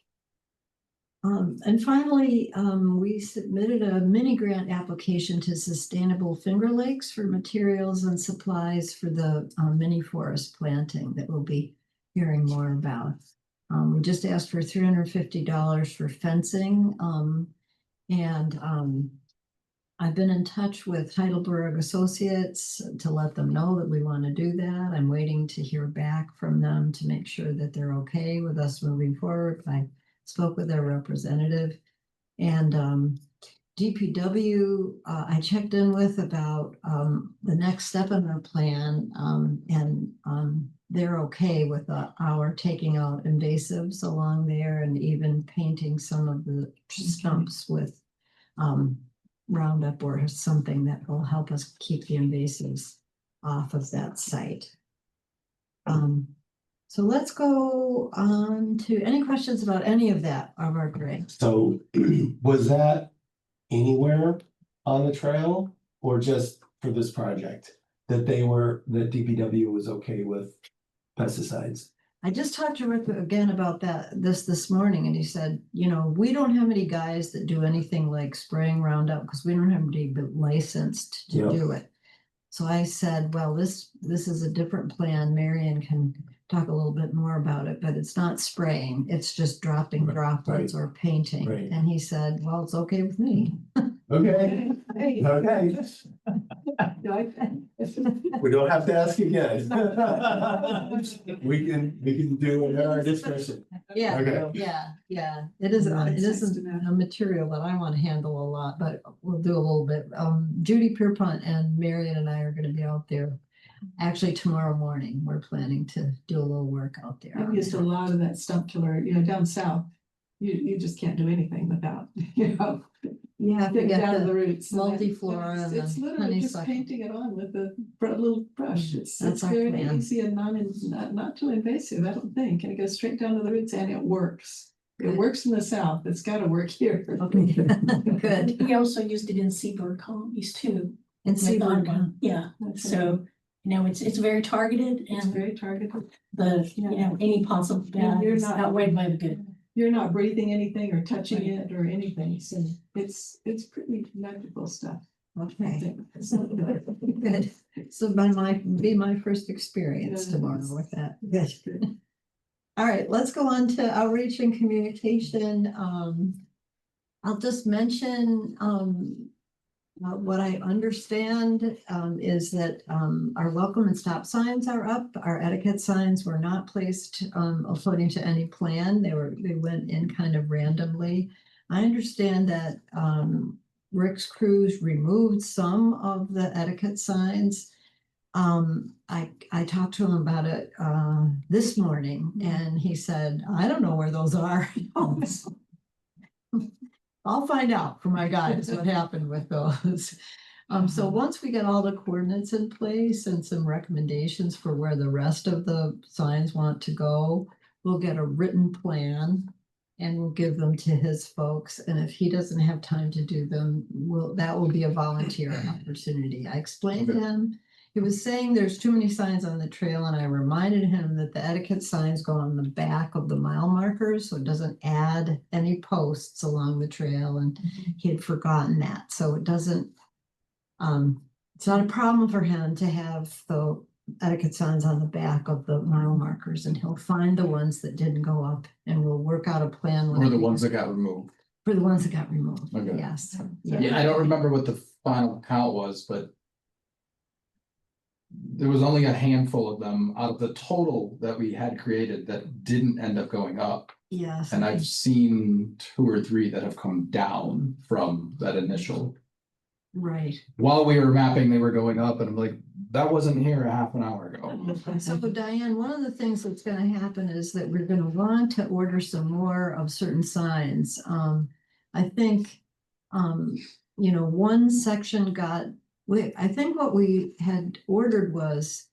[SPEAKER 1] And finally, we submitted a mini grant application to Sustainable Finger Lakes for materials and supplies for the mini forest planting that we'll be hearing more about. We just asked for $350 for fencing. I've been in touch with Heidelberg Associates to let them know that we want to do that. I'm waiting to hear back from them to make sure that they're okay with us moving forward. I spoke with their representative, and DPW, I checked in with about the next step in our plan, and they're okay with our taking out invasives along there and even painting some of the stumps with Roundup or something that will help us keep the invasives off of that site. So let's go on to any questions about any of that of our grade.
[SPEAKER 3] So was that anywhere on the trail or just for this project? That DPW was okay with pesticides?
[SPEAKER 1] I just talked to Rick again about this morning, and he said, you know, we don't have any guys that do anything like spraying Roundup because we don't have anybody licensed to do it. So I said, well, this is a different plan. Marion can talk a little bit more about it, but it's not spraying. It's just dropping droplets or painting. And he said, well, it's okay with me.
[SPEAKER 3] Okay. Okay. We don't have to ask again. We can do it in our discussion.
[SPEAKER 1] Yeah,
[SPEAKER 3] Okay.
[SPEAKER 1] yeah. It isn't a material that I want to handle a lot, but we'll do a little bit. Judy Pierpont and Marion and I are going to be out there. Actually, tomorrow morning, we're planning to do a little work out there.
[SPEAKER 2] I've used a lot of that stump killer, you know, down south. You just can't do anything without, you know.
[SPEAKER 1] Yeah,
[SPEAKER 2] getting down to the roots.
[SPEAKER 1] Multiflora and
[SPEAKER 2] It's literally just
[SPEAKER 1] honeysuckle.
[SPEAKER 2] painting it on with a little brush. It's
[SPEAKER 1] That's our
[SPEAKER 2] very
[SPEAKER 1] plan.
[SPEAKER 2] easy and not too invasive, I don't think, and it goes straight down to the roots and it works. It
[SPEAKER 1] Good.
[SPEAKER 2] works in the south, it's gotta work here.
[SPEAKER 1] Okay, good.
[SPEAKER 4] We also used it in seabird colonies too.
[SPEAKER 1] And
[SPEAKER 4] with
[SPEAKER 1] seabird,
[SPEAKER 4] Audubon. Yeah,
[SPEAKER 2] That's
[SPEAKER 4] so, you know, it's very targeted
[SPEAKER 2] It's
[SPEAKER 4] and
[SPEAKER 2] very targeted.
[SPEAKER 4] you know, any possible bad
[SPEAKER 2] You're
[SPEAKER 4] is
[SPEAKER 2] not-
[SPEAKER 4] outweighed by the good.
[SPEAKER 2] You're not breathing anything or touching it or anything, so it's pretty magical stuff. I
[SPEAKER 1] Okay,
[SPEAKER 2] think.
[SPEAKER 1] good. So be my first experience
[SPEAKER 2] Yeah.
[SPEAKER 1] tomorrow with that. Good. All right, let's go on to outreach and communication. I'll just mention, what I understand is that our welcome and stop signs are up. Our etiquette signs were not placed according to any plan. They went in kind of randomly. I understand that Rick's crews removed some of the etiquette signs. I talked to him about it this morning, and he said, I don't know where those are. I'll find out from my guys what happened with those. So once we get all the coordinates in place and some recommendations for where the rest of the signs want to go, we'll get a written plan and we'll give them to his folks. And if he doesn't have time to do them, that will be a volunteer opportunity. I explained to him, he was saying there's too many signs on the trail, and I reminded him that the etiquette signs go on the back of the mile markers, so it doesn't add any posts along the trail, and he had forgotten that. So it doesn't, it's not a problem for him to have the etiquette signs on the back of the mile markers, and he'll find the ones that didn't go up, and we'll work out a plan.
[SPEAKER 7] Or the ones that got removed.
[SPEAKER 1] For the ones that got removed,
[SPEAKER 7] Okay.
[SPEAKER 1] yes.
[SPEAKER 7] Yeah, I don't remember what the final count was, but there was only a handful of them out of the total that we had created that didn't end up going up.
[SPEAKER 1] Yes.
[SPEAKER 7] And I've seen 2 or 3 that have come down from that initial.
[SPEAKER 1] Right.
[SPEAKER 7] While we were mapping, they were going up, and I'm like, that wasn't here a half an hour ago.
[SPEAKER 1] So Diane, one of the things that's gonna happen is that we're gonna want to order some more of certain signs. I think, you know, one section I think what we had ordered was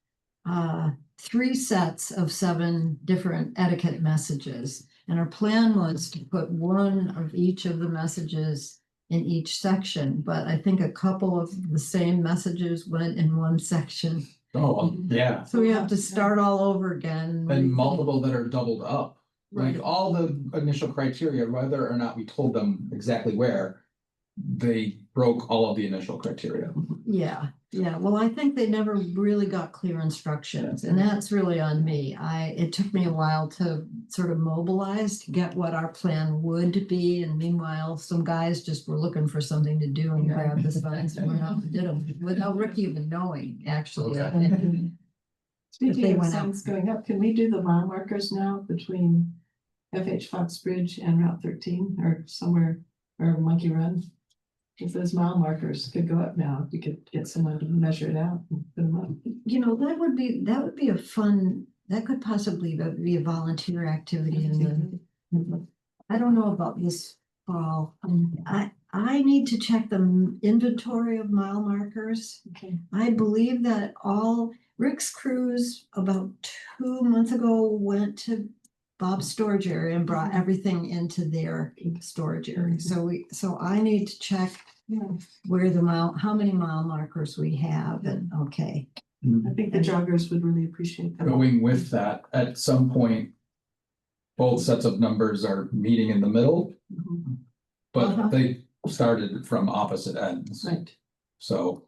[SPEAKER 1] 3 sets of 7 different etiquette messages. And our plan was to put one of each of the messages in each section, but I think a couple of the same messages went in one section.
[SPEAKER 7] Oh, yeah.
[SPEAKER 1] So we have to start all over again.
[SPEAKER 7] And multiple that are doubled up. Like
[SPEAKER 1] Right.
[SPEAKER 7] all the initial criteria, whether or not we told them exactly where, they broke all of the initial criteria.
[SPEAKER 1] Yeah, well, I think they never really got clear instructions, and that's really on me. It took me a while to sort of mobilize to get what our plan would be, and meanwhile, some guys just were looking for something to do and grabbed the signs and went out and did them without Rick even knowing, actually.
[SPEAKER 7] Okay.
[SPEAKER 2] Speaking
[SPEAKER 1] they
[SPEAKER 2] of
[SPEAKER 1] went out.
[SPEAKER 2] signs going up, can we do the mile markers now between FH Fox Bridge and Route 13 or somewhere, or Monkey Run? if those mile markers could go up now, if you could get someone to measure it out and put them up.
[SPEAKER 1] You know, that would be a fun, that could possibly be a volunteer activity in the, I don't know about this fall. I need to check the inventory of mile markers.
[SPEAKER 2] Okay.
[SPEAKER 1] I believe that Rick's crews about 2 months ago went to Bob's storage area and brought everything into their storage area. So I need to check where how many mile markers we have, and okay.
[SPEAKER 2] I think the joggers would really appreciate that.
[SPEAKER 7] Going with that, at some point, both sets of numbers are meeting in the middle, but they started from opposite ends.
[SPEAKER 2] Right.
[SPEAKER 7] So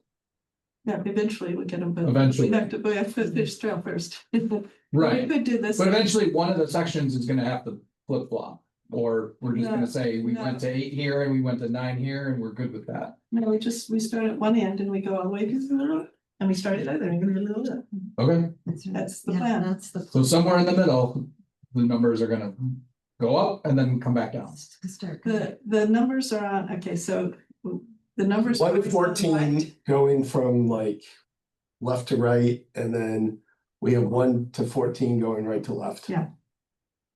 [SPEAKER 2] Yeah, eventually we get them, but
[SPEAKER 7] Eventually.
[SPEAKER 2] we have to finish trail first.
[SPEAKER 7] Right.
[SPEAKER 2] We could do this.
[SPEAKER 7] But eventually, one of the sections is gonna have to flip flop, or we're just
[SPEAKER 2] No,
[SPEAKER 7] gonna say, we
[SPEAKER 2] no.
[SPEAKER 7] went to 8 here and we went to 9 here, and we're good with that.
[SPEAKER 2] No, we start at one end and we go all the way to and we start at the other end.
[SPEAKER 7] Okay,
[SPEAKER 2] That's the
[SPEAKER 1] Yeah,
[SPEAKER 2] plan.
[SPEAKER 1] that's the.
[SPEAKER 7] so somewhere in the middle, the numbers are gonna go up and then come back down.
[SPEAKER 1] Start.
[SPEAKER 2] The numbers are on, okay, so the numbers.
[SPEAKER 3] 1
[SPEAKER 2] are
[SPEAKER 3] to
[SPEAKER 2] on the right.
[SPEAKER 3] 14 going from like left to right, and then we have 1 to 14 going right to left.
[SPEAKER 2] Yeah.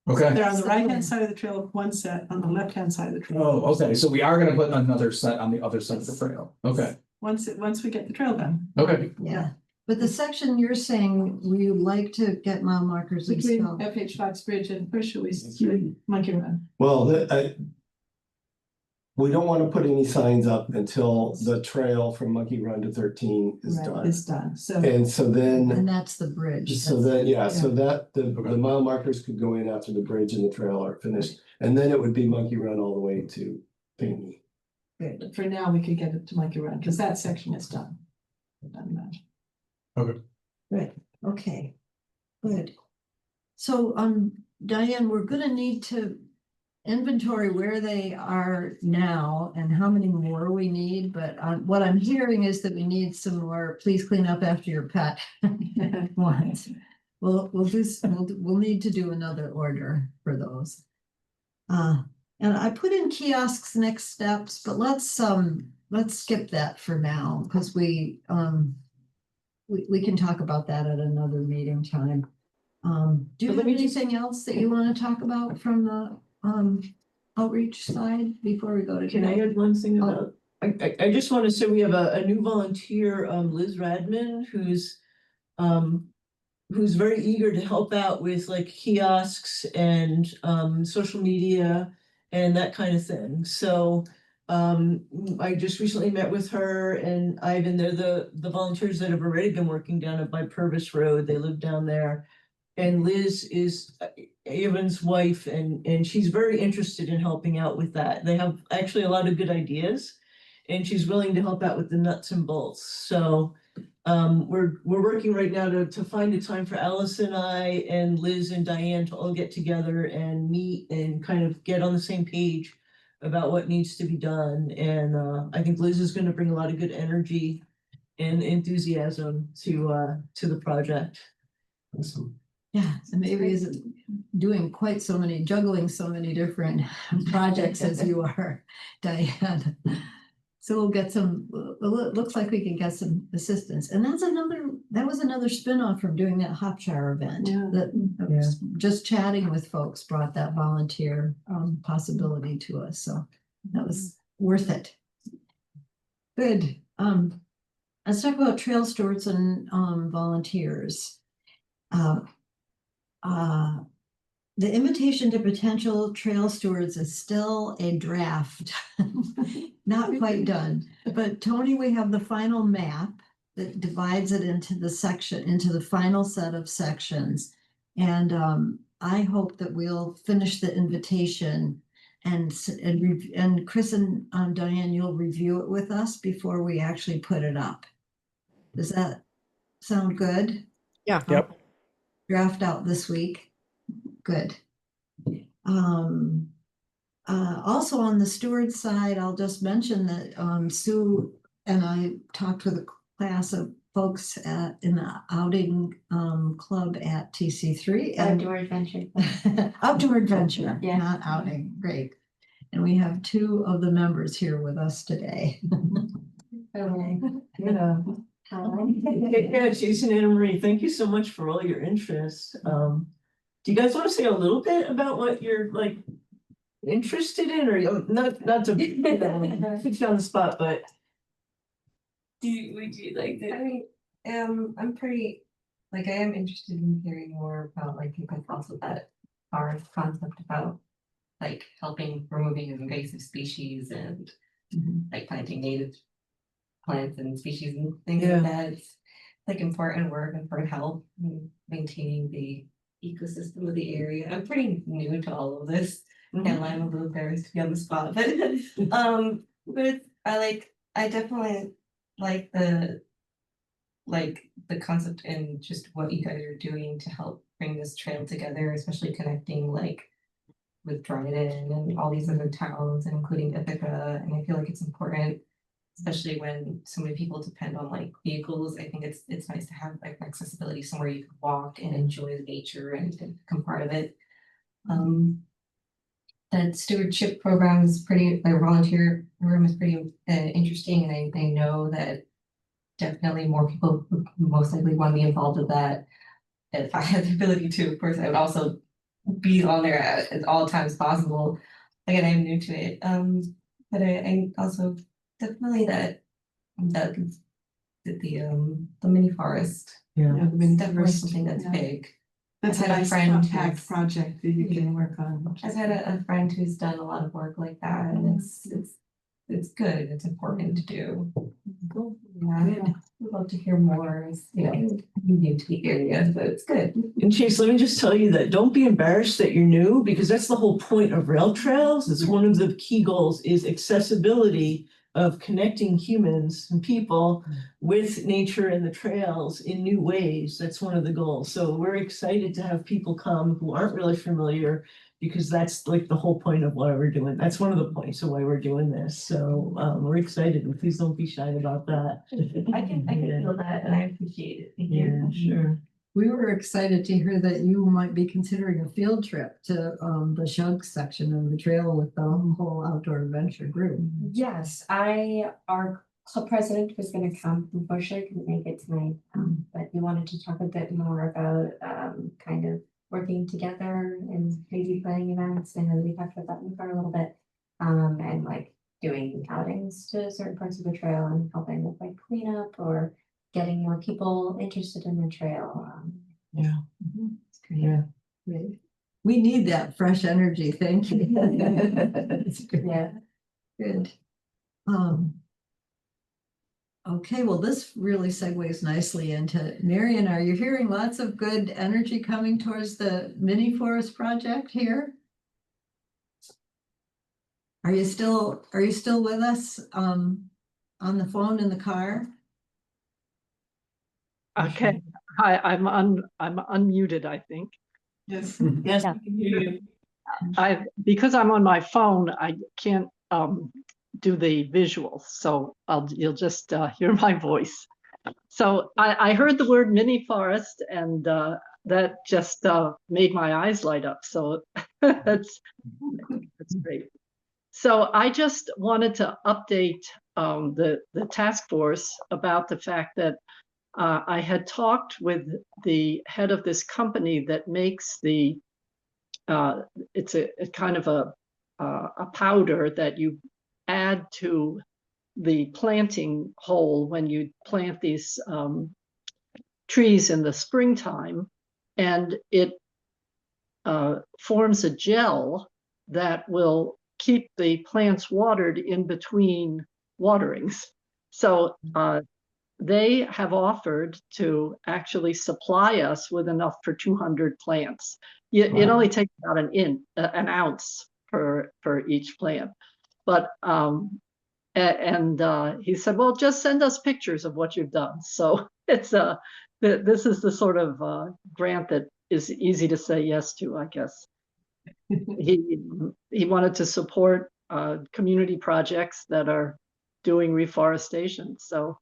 [SPEAKER 7] Okay,
[SPEAKER 2] They're on the right hand side of the trail, one set, on the left hand side of the trail.
[SPEAKER 7] oh, okay, so we are gonna put another set on the other side of the trail. Okay,
[SPEAKER 2] Once we get the trail done.
[SPEAKER 7] okay,
[SPEAKER 1] Yeah, but the section you're saying, we like to get mile markers
[SPEAKER 2] Between
[SPEAKER 1] installed.
[SPEAKER 2] FH Fox Bridge and where should we, Monkey Run?
[SPEAKER 3] Well, we don't want to put any signs up until the trail from Monkey Run to 13 is
[SPEAKER 1] Right,
[SPEAKER 3] done.
[SPEAKER 2] It's done, so.
[SPEAKER 3] And so then,
[SPEAKER 1] And that's the bridge.
[SPEAKER 3] so then, so that the mile markers could go in after the bridge and the trail are finished. And then it would be Monkey Run all the way to Pinckney.
[SPEAKER 1] Good.
[SPEAKER 2] For now, we could get it to Monkey Run, because that section is done. Done now.
[SPEAKER 1] Good, okay, good. So, Diane, we're gonna need to inventory where they are now and how many more we need, but what I'm hearing is that we need some more, please clean up after your pet ones. We'll need to do another order for those. And I put in kiosks next steps, but let's skip that for now, because we can talk about that at another meeting time. Do you have anything else that you want to talk about from the outreach side before we go to?
[SPEAKER 8] Can I add one thing about, I just want to say we have a new volunteer, Liz Radman, who's very eager to help out with like kiosks and social media and that kind of thing. So I just recently met with her and Ivan, they're the volunteers that have already been working down at by Purvis Road. They live down there. And Liz is Ivan's wife, and she's very interested in helping out with that. They have actually a lot of good ideas, and she's willing to help out with the nuts and bolts. So we're working right now to find a time for Alice and I and Liz and Diane to all get together and meet and kind of get on the same page about what needs to be done. And I think Liz is going to bring a lot of good energy and enthusiasm to the project.
[SPEAKER 3] Awesome.
[SPEAKER 1] Yeah, and maybe isn't juggling so many different projects as you are, Diane. So we'll get some, it looks like we can get some assistance. And that was another spinoff from doing that Hopshire event.
[SPEAKER 2] Yeah.
[SPEAKER 1] That just chatting with folks brought that volunteer possibility to us. So that was worth it. Good. Let's talk about trail stewards and volunteers. The invitation to potential trail stewards is still a draft, not quite done. But Tony, we have the final map that divides it into the final set of sections. And I hope that we'll finish the invitation and Chris and Diane, you'll review it with us before we actually put it up. Does that sound good?
[SPEAKER 11] Yeah.
[SPEAKER 10] Yep.
[SPEAKER 1] Draft out this week. Good. Also on the steward side, I'll just mention that Sue and I talked with a class of folks in the outing club at TC3.
[SPEAKER 5] Outdoor adventure.
[SPEAKER 1] Outdoor adventure,
[SPEAKER 5] Yeah.
[SPEAKER 1] not outing. Great. And we have two of the members here with us today.
[SPEAKER 8] Yeah. Yeah, Jason and Anna Marie, thank you so much for all your interest. Do you guys want to say a little bit about what you're like interested in, or not to put you on the spot, but
[SPEAKER 6] would you like to? I mean, I'm pretty, like, I am interested in hearing more about like people's also that our concept about like helping removing invasive species and like planting native plants and species and things
[SPEAKER 8] Yeah.
[SPEAKER 6] like that. It's like important work and for help in maintaining the ecosystem of the area. I'm pretty new to all of this. And I'm a little embarrassed to be on the spot, but I definitely like the concept and just what you guys are doing to help bring this trail together, especially connecting like with Dryden and all these other towns, including Ithaca. And I feel like it's important, especially when so many people depend on like vehicles. I think it's nice to have like accessibility somewhere you can walk and enjoy the nature and become part of it. That stewardship program is pretty, like volunteer room is pretty interesting, and I know that definitely more people would most likely want to be involved with that. If I had the ability to, of course, I would also be on there at all times possible. Again, I'm new to it, but I also definitely that the mini forest.
[SPEAKER 8] Yeah.
[SPEAKER 6] It's definitely something that's big.
[SPEAKER 2] That's a
[SPEAKER 6] I've had
[SPEAKER 2] nice
[SPEAKER 6] friend
[SPEAKER 2] compact
[SPEAKER 6] who's-
[SPEAKER 2] project that you can work on.
[SPEAKER 6] I've had a friend who's done a lot of work like that, and it's good. It's important to do. Yeah, I'd love to hear more. I'm new to the area, but it's good.
[SPEAKER 8] And Chase, let me just tell you that don't be embarrassed that you're new, because that's the whole point of rail trails. It's one of the key goals is accessibility of connecting humans and people with nature and the trails in new ways. That's one of the goals. So we're excited to have people come who aren't really familiar, because that's like the whole point of why we're doing. That's one of the points of why we're doing this. So we're excited, and please don't be shy about that.
[SPEAKER 6] I can feel that, and I appreciate it. Thank you.
[SPEAKER 8] Yeah, sure.
[SPEAKER 1] We were excited to hear that you might be considering a field trip to the Shug section of the trail with the whole outdoor adventure group.
[SPEAKER 5] Yes, our club president was gonna come, unfortunately couldn't make it tonight, but we wanted to talk a bit more about kind of working together and crazy planning events. I know we talked about that in the car a little bit. And like doing outings to certain parts of the trail and helping with like cleanup or getting more people interested in the trail.
[SPEAKER 8] Yeah.
[SPEAKER 1] It's great.
[SPEAKER 8] Yeah.
[SPEAKER 1] Great. We need that fresh energy. Thank you. It's good.
[SPEAKER 5] Yeah.
[SPEAKER 1] Good. Okay, well, this really segues nicely into Marion. Are you hearing lots of good energy coming towards the mini forest project here? Are you still with us on the phone in the car?
[SPEAKER 15] Okay, hi, I'm unmuted, I think.
[SPEAKER 2] Yes.
[SPEAKER 8] Yes,
[SPEAKER 13] Yeah.
[SPEAKER 8] we can hear you.
[SPEAKER 15] Because I'm on my phone, I can't do the visuals, so you'll just hear my voice. So I heard the word mini forest, and that just made my eyes light up. So that's great. So I just wanted to update the task force about the fact that I had talked with the head of this company that makes the it's a kind of a powder that you add to the planting hole when you plant these trees in the springtime, and it forms a gel that will keep the plants watered in between waterings. So they have offered to actually supply us with enough for 200 plants. It only takes about an ounce per each plant. But he said, well, just send us pictures of what you've done. So it's this is the sort of grant that is easy to say yes to, I guess. He wanted to support community projects that are doing reforestation. So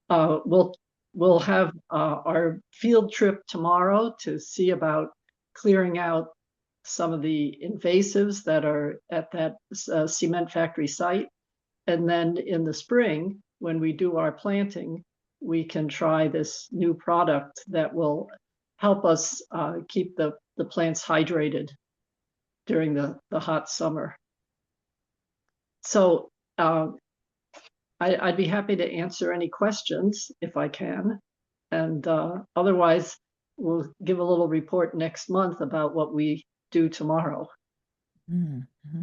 [SPEAKER 15] we'll have our field trip tomorrow to see about clearing out some of the invasives that are at that cement factory site. And then in the spring, when we do our planting, we can try this new product that will help us keep the plants hydrated during the hot summer. So I'd be happy to answer any questions if I can. And otherwise, we'll give a little report next month about what we do tomorrow.
[SPEAKER 13] Mm-hmm.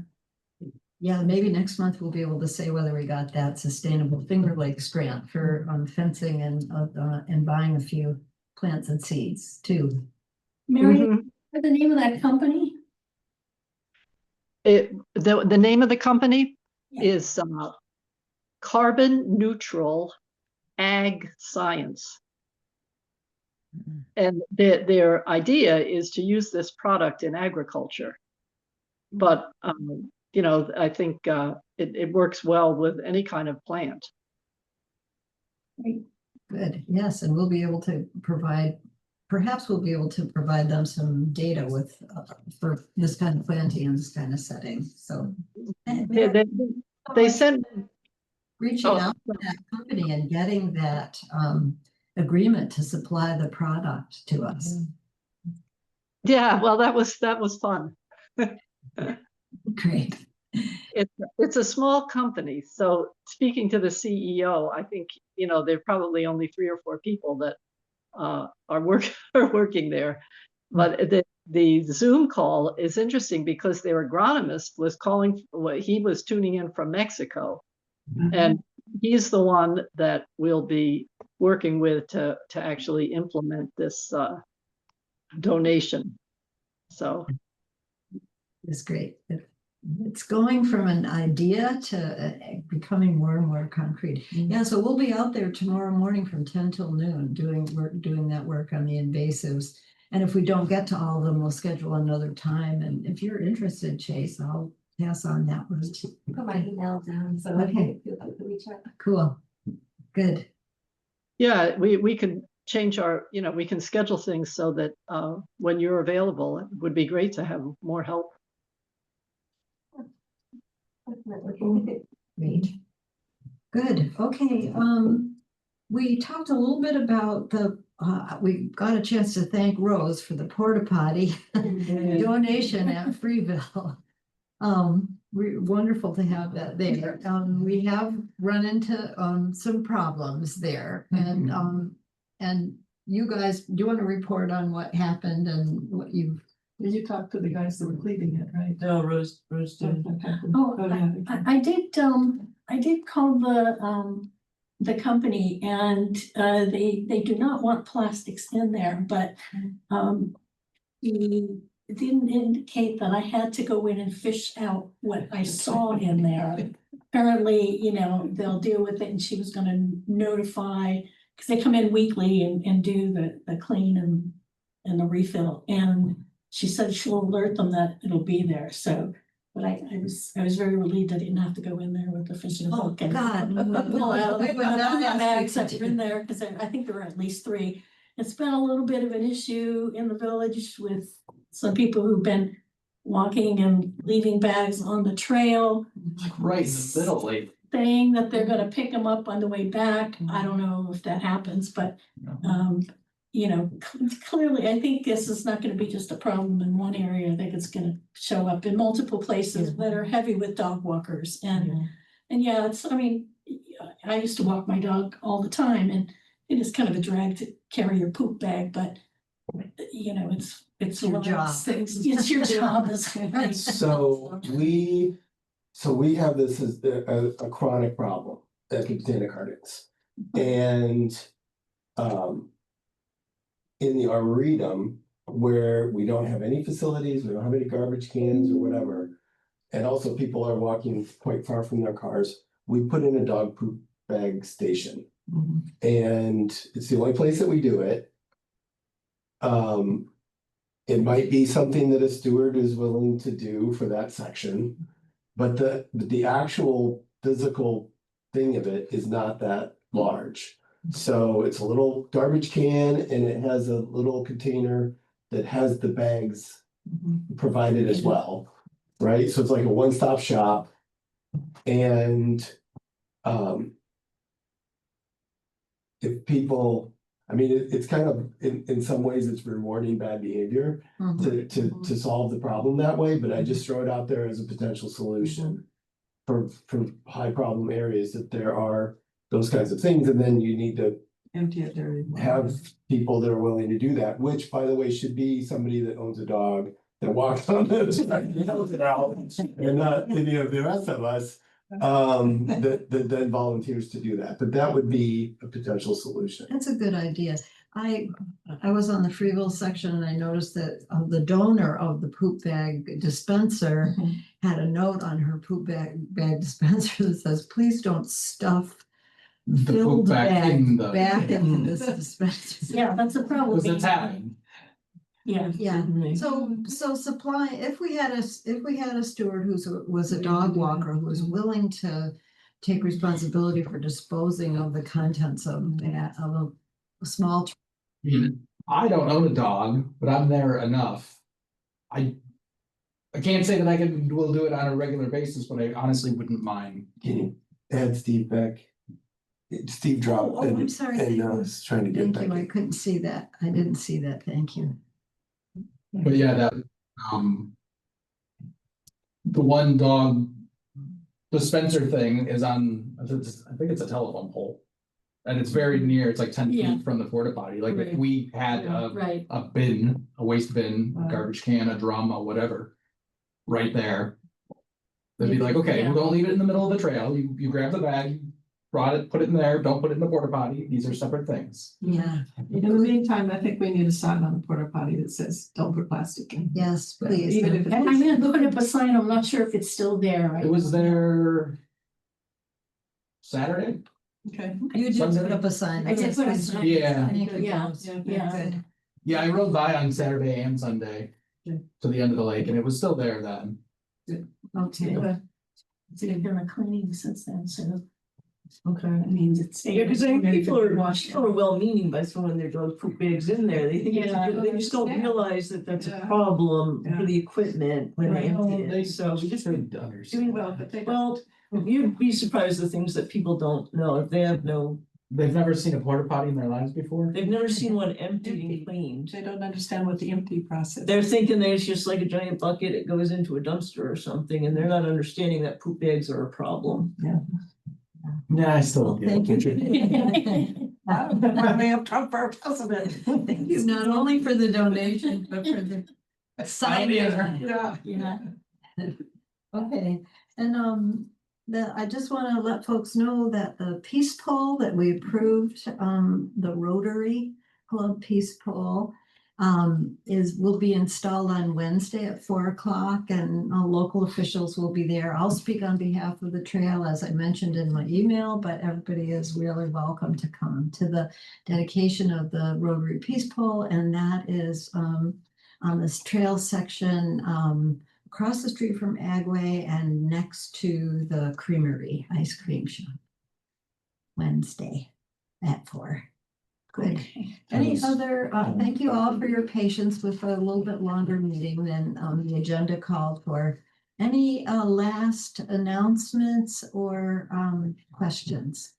[SPEAKER 1] Yeah, maybe next month we'll be able to say whether we got that sustainable Finger Lakes grant for fencing and buying a few plants and seeds too.
[SPEAKER 4] Mary, what's the name of that company?
[SPEAKER 15] The name of the company is Carbon Neutral Ag Science. And their idea is to use this product in agriculture. But, you know, I think it works well with any kind of plant.
[SPEAKER 1] Good, yes, and we'll be able to provide, perhaps we'll be able to provide them some data with, for this kind of planting and this kind of setting, so.
[SPEAKER 15] They sent.
[SPEAKER 1] Reaching out to that company and getting that agreement to supply the product to us.
[SPEAKER 15] Yeah, well, that was fun.
[SPEAKER 1] Great.
[SPEAKER 15] It's a small company, so speaking to the CEO, I think, you know, there are probably only 3 or 4 people that are working there. But the Zoom call is interesting because their agronomist was calling, he was tuning in from Mexico. And he's the one that we'll be working with to actually implement this donation. So
[SPEAKER 1] it's great. It's going from an idea to becoming more and more concrete. Yeah, so we'll be out there tomorrow morning from 10 till noon doing that work on the invasives. And if we don't get to all of them, we'll schedule another time. And if you're interested, Chase, I'll pass on that one.
[SPEAKER 6] Put my email down, so
[SPEAKER 1] okay. Cool. Good.
[SPEAKER 15] Yeah, we can change our, you know, we can schedule things so that when you're available, it would be great to have more help.
[SPEAKER 1] Great. Good. Okay. We talked a little bit about the we got a chance to thank Rose for the porta potty donation at Freeville. We're wonderful to have that there. We have run into some problems there, and you guys, do you want to report on what happened and what you've?
[SPEAKER 2] Did you talk to the guys that were cleaning it, right?
[SPEAKER 8] No, Rose did.
[SPEAKER 4] Oh, I did call the company, and they do not want plastics in there, but he didn't indicate that I had to go in and fish out what I saw in there. Apparently, you know, they'll deal with it, and she was gonna notify, because they come in weekly and do the clean and the refill, and she said she'll alert them that it'll be there, so. But I was very relieved I didn't have to go in there with the fishing hook.
[SPEAKER 1] Oh, God.
[SPEAKER 4] Pull out bags that were in there, because I think there were at least 3. It's been a little bit of an issue in the village with some people who've been walking and leaving bags on the trail.
[SPEAKER 7] Like right in the middle, like.
[SPEAKER 4] Saying that they're gonna pick them up on the way back. I don't know if that happens, but you know, clearly, I think this is not gonna be just a problem in one area. I think it's gonna show up in multiple places that are heavy with dog walkers. And yeah, it's, I mean, I used to walk my dog all the time, and it is kind of a drag to carry your poop bag, but you know, it's
[SPEAKER 1] your job.
[SPEAKER 4] It's your job.
[SPEAKER 3] So we have this as a chronic problem at the Botanic Gardens, and in the Arboretum, where we don't have any facilities, we don't have any garbage cans or whatever, and also people are walking quite far from their cars, we put in a dog poop bag station. And it's the only place that we do it. It might be something that a steward is willing to do for that section, but the actual physical thing of it is not that large. So it's a little garbage can, and it has a little container that has the bags provided as well, right? So it's like a one-stop shop. And if people, I mean, it's kind of, in some ways, it's rewarding bad behavior to solve the problem that way, but I just throw it out there as a potential solution for high problem areas, that there are those kinds of things, and then you need to
[SPEAKER 2] Empty it there.
[SPEAKER 3] have people that are willing to do that, which, by the way, should be somebody that owns a dog that walks on the yells it out, and not any of the rest of us that then volunteers to do that. But that would be a potential solution.
[SPEAKER 1] That's a good idea. I was on the Freeville section and I noticed that the donor of the poop bag dispenser had a note on her poop bag dispenser that says, please don't stuff
[SPEAKER 7] The
[SPEAKER 1] filled
[SPEAKER 7] poop back
[SPEAKER 1] bag
[SPEAKER 7] in the.
[SPEAKER 1] back into this dispenser.
[SPEAKER 4] Yeah, that's a problem.
[SPEAKER 7] Because it's happening.
[SPEAKER 4] Yeah.
[SPEAKER 1] Yeah, so supply, if we had a steward was a dog walker who was willing to take responsibility for disposing of the contents of a small.
[SPEAKER 7] I mean, I don't own a dog, but I'm there enough. I can't say that will do it on a regular basis, but I honestly wouldn't mind.
[SPEAKER 3] Can you add Steve back? Steve dropped.
[SPEAKER 1] Oh, I'm sorry.
[SPEAKER 3] And I was trying to get
[SPEAKER 1] Thank
[SPEAKER 3] back.
[SPEAKER 1] you, I couldn't see that. I didn't see that, thank you.
[SPEAKER 7] But yeah, that, the one dog dispenser thing is on, I think it's a telephone pole. And it's very near, it's like 10
[SPEAKER 4] Yeah.
[SPEAKER 7] feet from the porta potty, like if
[SPEAKER 4] Right.
[SPEAKER 7] we had
[SPEAKER 4] Right.
[SPEAKER 7] a bin, a waste bin, a garbage can, a drum, or whatever. Right there. They'd be like, okay,
[SPEAKER 4] Yeah.
[SPEAKER 7] well, don't leave it in the middle of the trail, you grab the bag, brought it, put it in there, don't put it in the porta potty, these are separate things.
[SPEAKER 1] Yeah,
[SPEAKER 2] In the meantime, I think we need a sign on the porta potty that says, don't put plastic in.
[SPEAKER 1] yes, please.
[SPEAKER 2] Even if
[SPEAKER 4] And I'm gonna put up a sign, I'm not sure if it's still there.
[SPEAKER 7] It was there Saturday?
[SPEAKER 2] Okay.
[SPEAKER 1] You did
[SPEAKER 7] Sunday?
[SPEAKER 1] put up a sign.
[SPEAKER 4] I did put a sign.
[SPEAKER 7] Yeah.
[SPEAKER 1] Thank you,
[SPEAKER 4] Yeah.
[SPEAKER 1] Rose.
[SPEAKER 4] Yeah.
[SPEAKER 1] Good.
[SPEAKER 7] Yeah, I rode by on Saturday and Sunday to the end of the lake, and it was still there then.
[SPEAKER 1] Okay.
[SPEAKER 4] They've done a cleaning since then, so
[SPEAKER 8] Okay.
[SPEAKER 4] that means it's.
[SPEAKER 8] Yeah, because I think people are well-meaning by throwing their dog poop bags in there. They think they just don't realize that that's a
[SPEAKER 2] Yeah.
[SPEAKER 8] problem
[SPEAKER 2] Yeah.
[SPEAKER 8] for the equipment when they
[SPEAKER 7] Well,
[SPEAKER 8] empty
[SPEAKER 7] they
[SPEAKER 8] it. So we just
[SPEAKER 7] should understand.
[SPEAKER 2] Doing well, but they.
[SPEAKER 8] well, you'd be surprised the things that people don't know. If they have no,
[SPEAKER 7] They've never seen a porta potty in their lives before?
[SPEAKER 8] they've never seen one emptied and cleaned.
[SPEAKER 2] They don't understand what the empty process.
[SPEAKER 8] They're thinking there's just like a giant bucket, it goes into a dumpster or something, and they're not understanding that poop bags are a problem.
[SPEAKER 7] Yeah, I still don't get
[SPEAKER 1] Thank
[SPEAKER 7] it.
[SPEAKER 1] you.
[SPEAKER 2] I may have Trump for president.
[SPEAKER 1] Thank you, not only for the donation, but for the sign.
[SPEAKER 2] Yeah.
[SPEAKER 4] Yeah.
[SPEAKER 1] Okay, and I just want to let folks know that the peace pole that we approved, the Rotary Club peace pole. Will be installed on Wednesday at 4 o'clock, and local officials will be there. I'll speak on behalf of the trail, as I mentioned in my email, but everybody is really welcome to come to the dedication of the Rotary Peace Pole, and that is on this trail section across the street from Agway and next to the Creamery ice cream shop. Wednesday at 4. Good. Any other, thank you all for your patience with a little bit longer meeting than the agenda called for. Any last announcements or questions?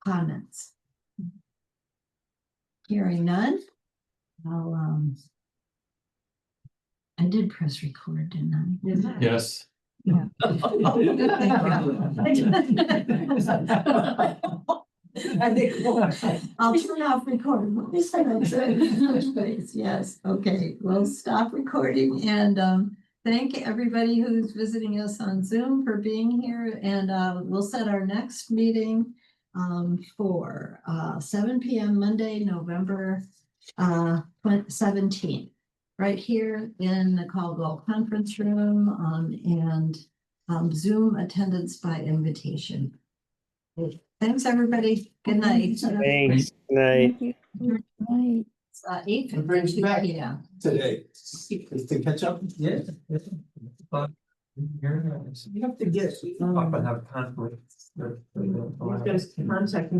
[SPEAKER 1] Comments? Hearing none. I'll, I did press record, didn't I?
[SPEAKER 7] Yes.
[SPEAKER 1] Yeah.
[SPEAKER 8] I think.
[SPEAKER 1] I'll turn off recording. Yes, okay, we'll stop recording and thank everybody who's visiting us on Zoom for being here, and we'll set our next meeting for 7 p.m. Monday, November 17th, right here in the Caldwell Conference Room, and Zoom attendance by invitation. Thanks, everybody. Good night.
[SPEAKER 10] Thanks. Good night.
[SPEAKER 13] Right.
[SPEAKER 1] It's 8:52
[SPEAKER 3] What brings you back
[SPEAKER 1] p.m.
[SPEAKER 3] today? Is to catch up?
[SPEAKER 14] Yeah. You have to get. Often have conflicts.
[SPEAKER 8] You guys contact me